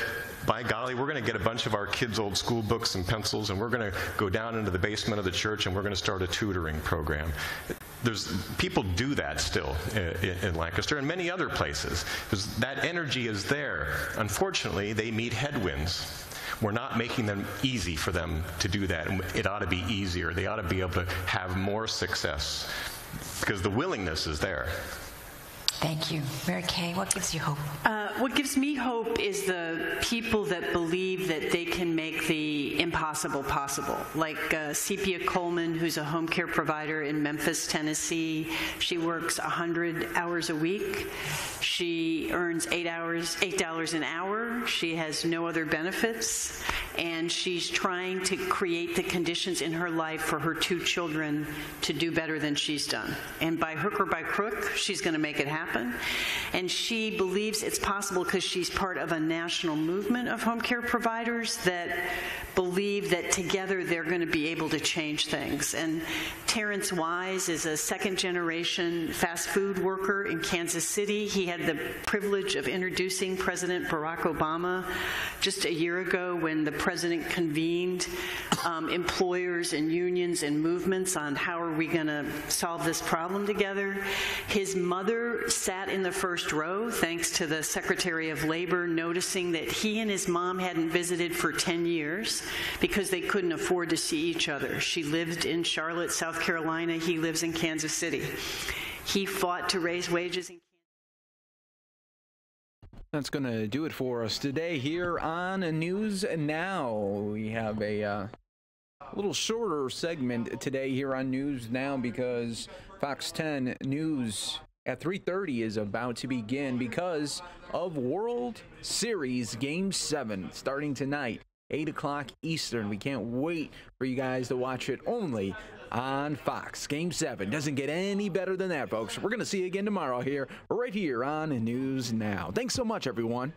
by golly, we're going to get a bunch of our kids' old school books and pencils, and we're going to go down into the basement of the church, and we're going to start a tutoring program. People do that still in Lancaster and many other places. That energy is there. Unfortunately, they meet headwinds. We're not making them easy for them to do that. It ought to be easier. They ought to be able to have more success because the willingness is there. Thank you. Mary Kay, what gives you hope? What gives me hope is the people that believe that they can make the impossible possible. Like Sepia Coleman, who's a home care provider in Memphis, Tennessee. She works 100 hours a week. She earns $8 an hour. She has no other benefits. And she's trying to create the conditions in her life for her 2 children to do better than she's done. And by hook or by crook, she's going to make it happen. And she believes it's possible because she's part of a national movement of home care providers that believe that together they're going to be able to change things. And Terrence Wise is a second-generation fast food worker in Kansas City. He had the privilege of introducing President Barack Obama just a year ago when the president convened employers and unions and movements on how are we going to solve this problem together. His mother sat in the first row, thanks to the Secretary of Labor noticing that he and his mom hadn't visited for 10 years because they couldn't afford to see each other. She lived in Charlotte, South Carolina. He lives in Kansas City. He fought to raise wages. That's going to do it for us today here on News Now. We have a little shorter segment today here on News Now because Fox 10 News at 3:30 is about to begin because of World Series Game 7 starting tonight, 8 o'clock Eastern. We can't wait for you guys to watch it only on Fox. Game 7 doesn't get any better than that, folks. We're going to see you again tomorrow here, right here on News Now. Thanks so much, everyone.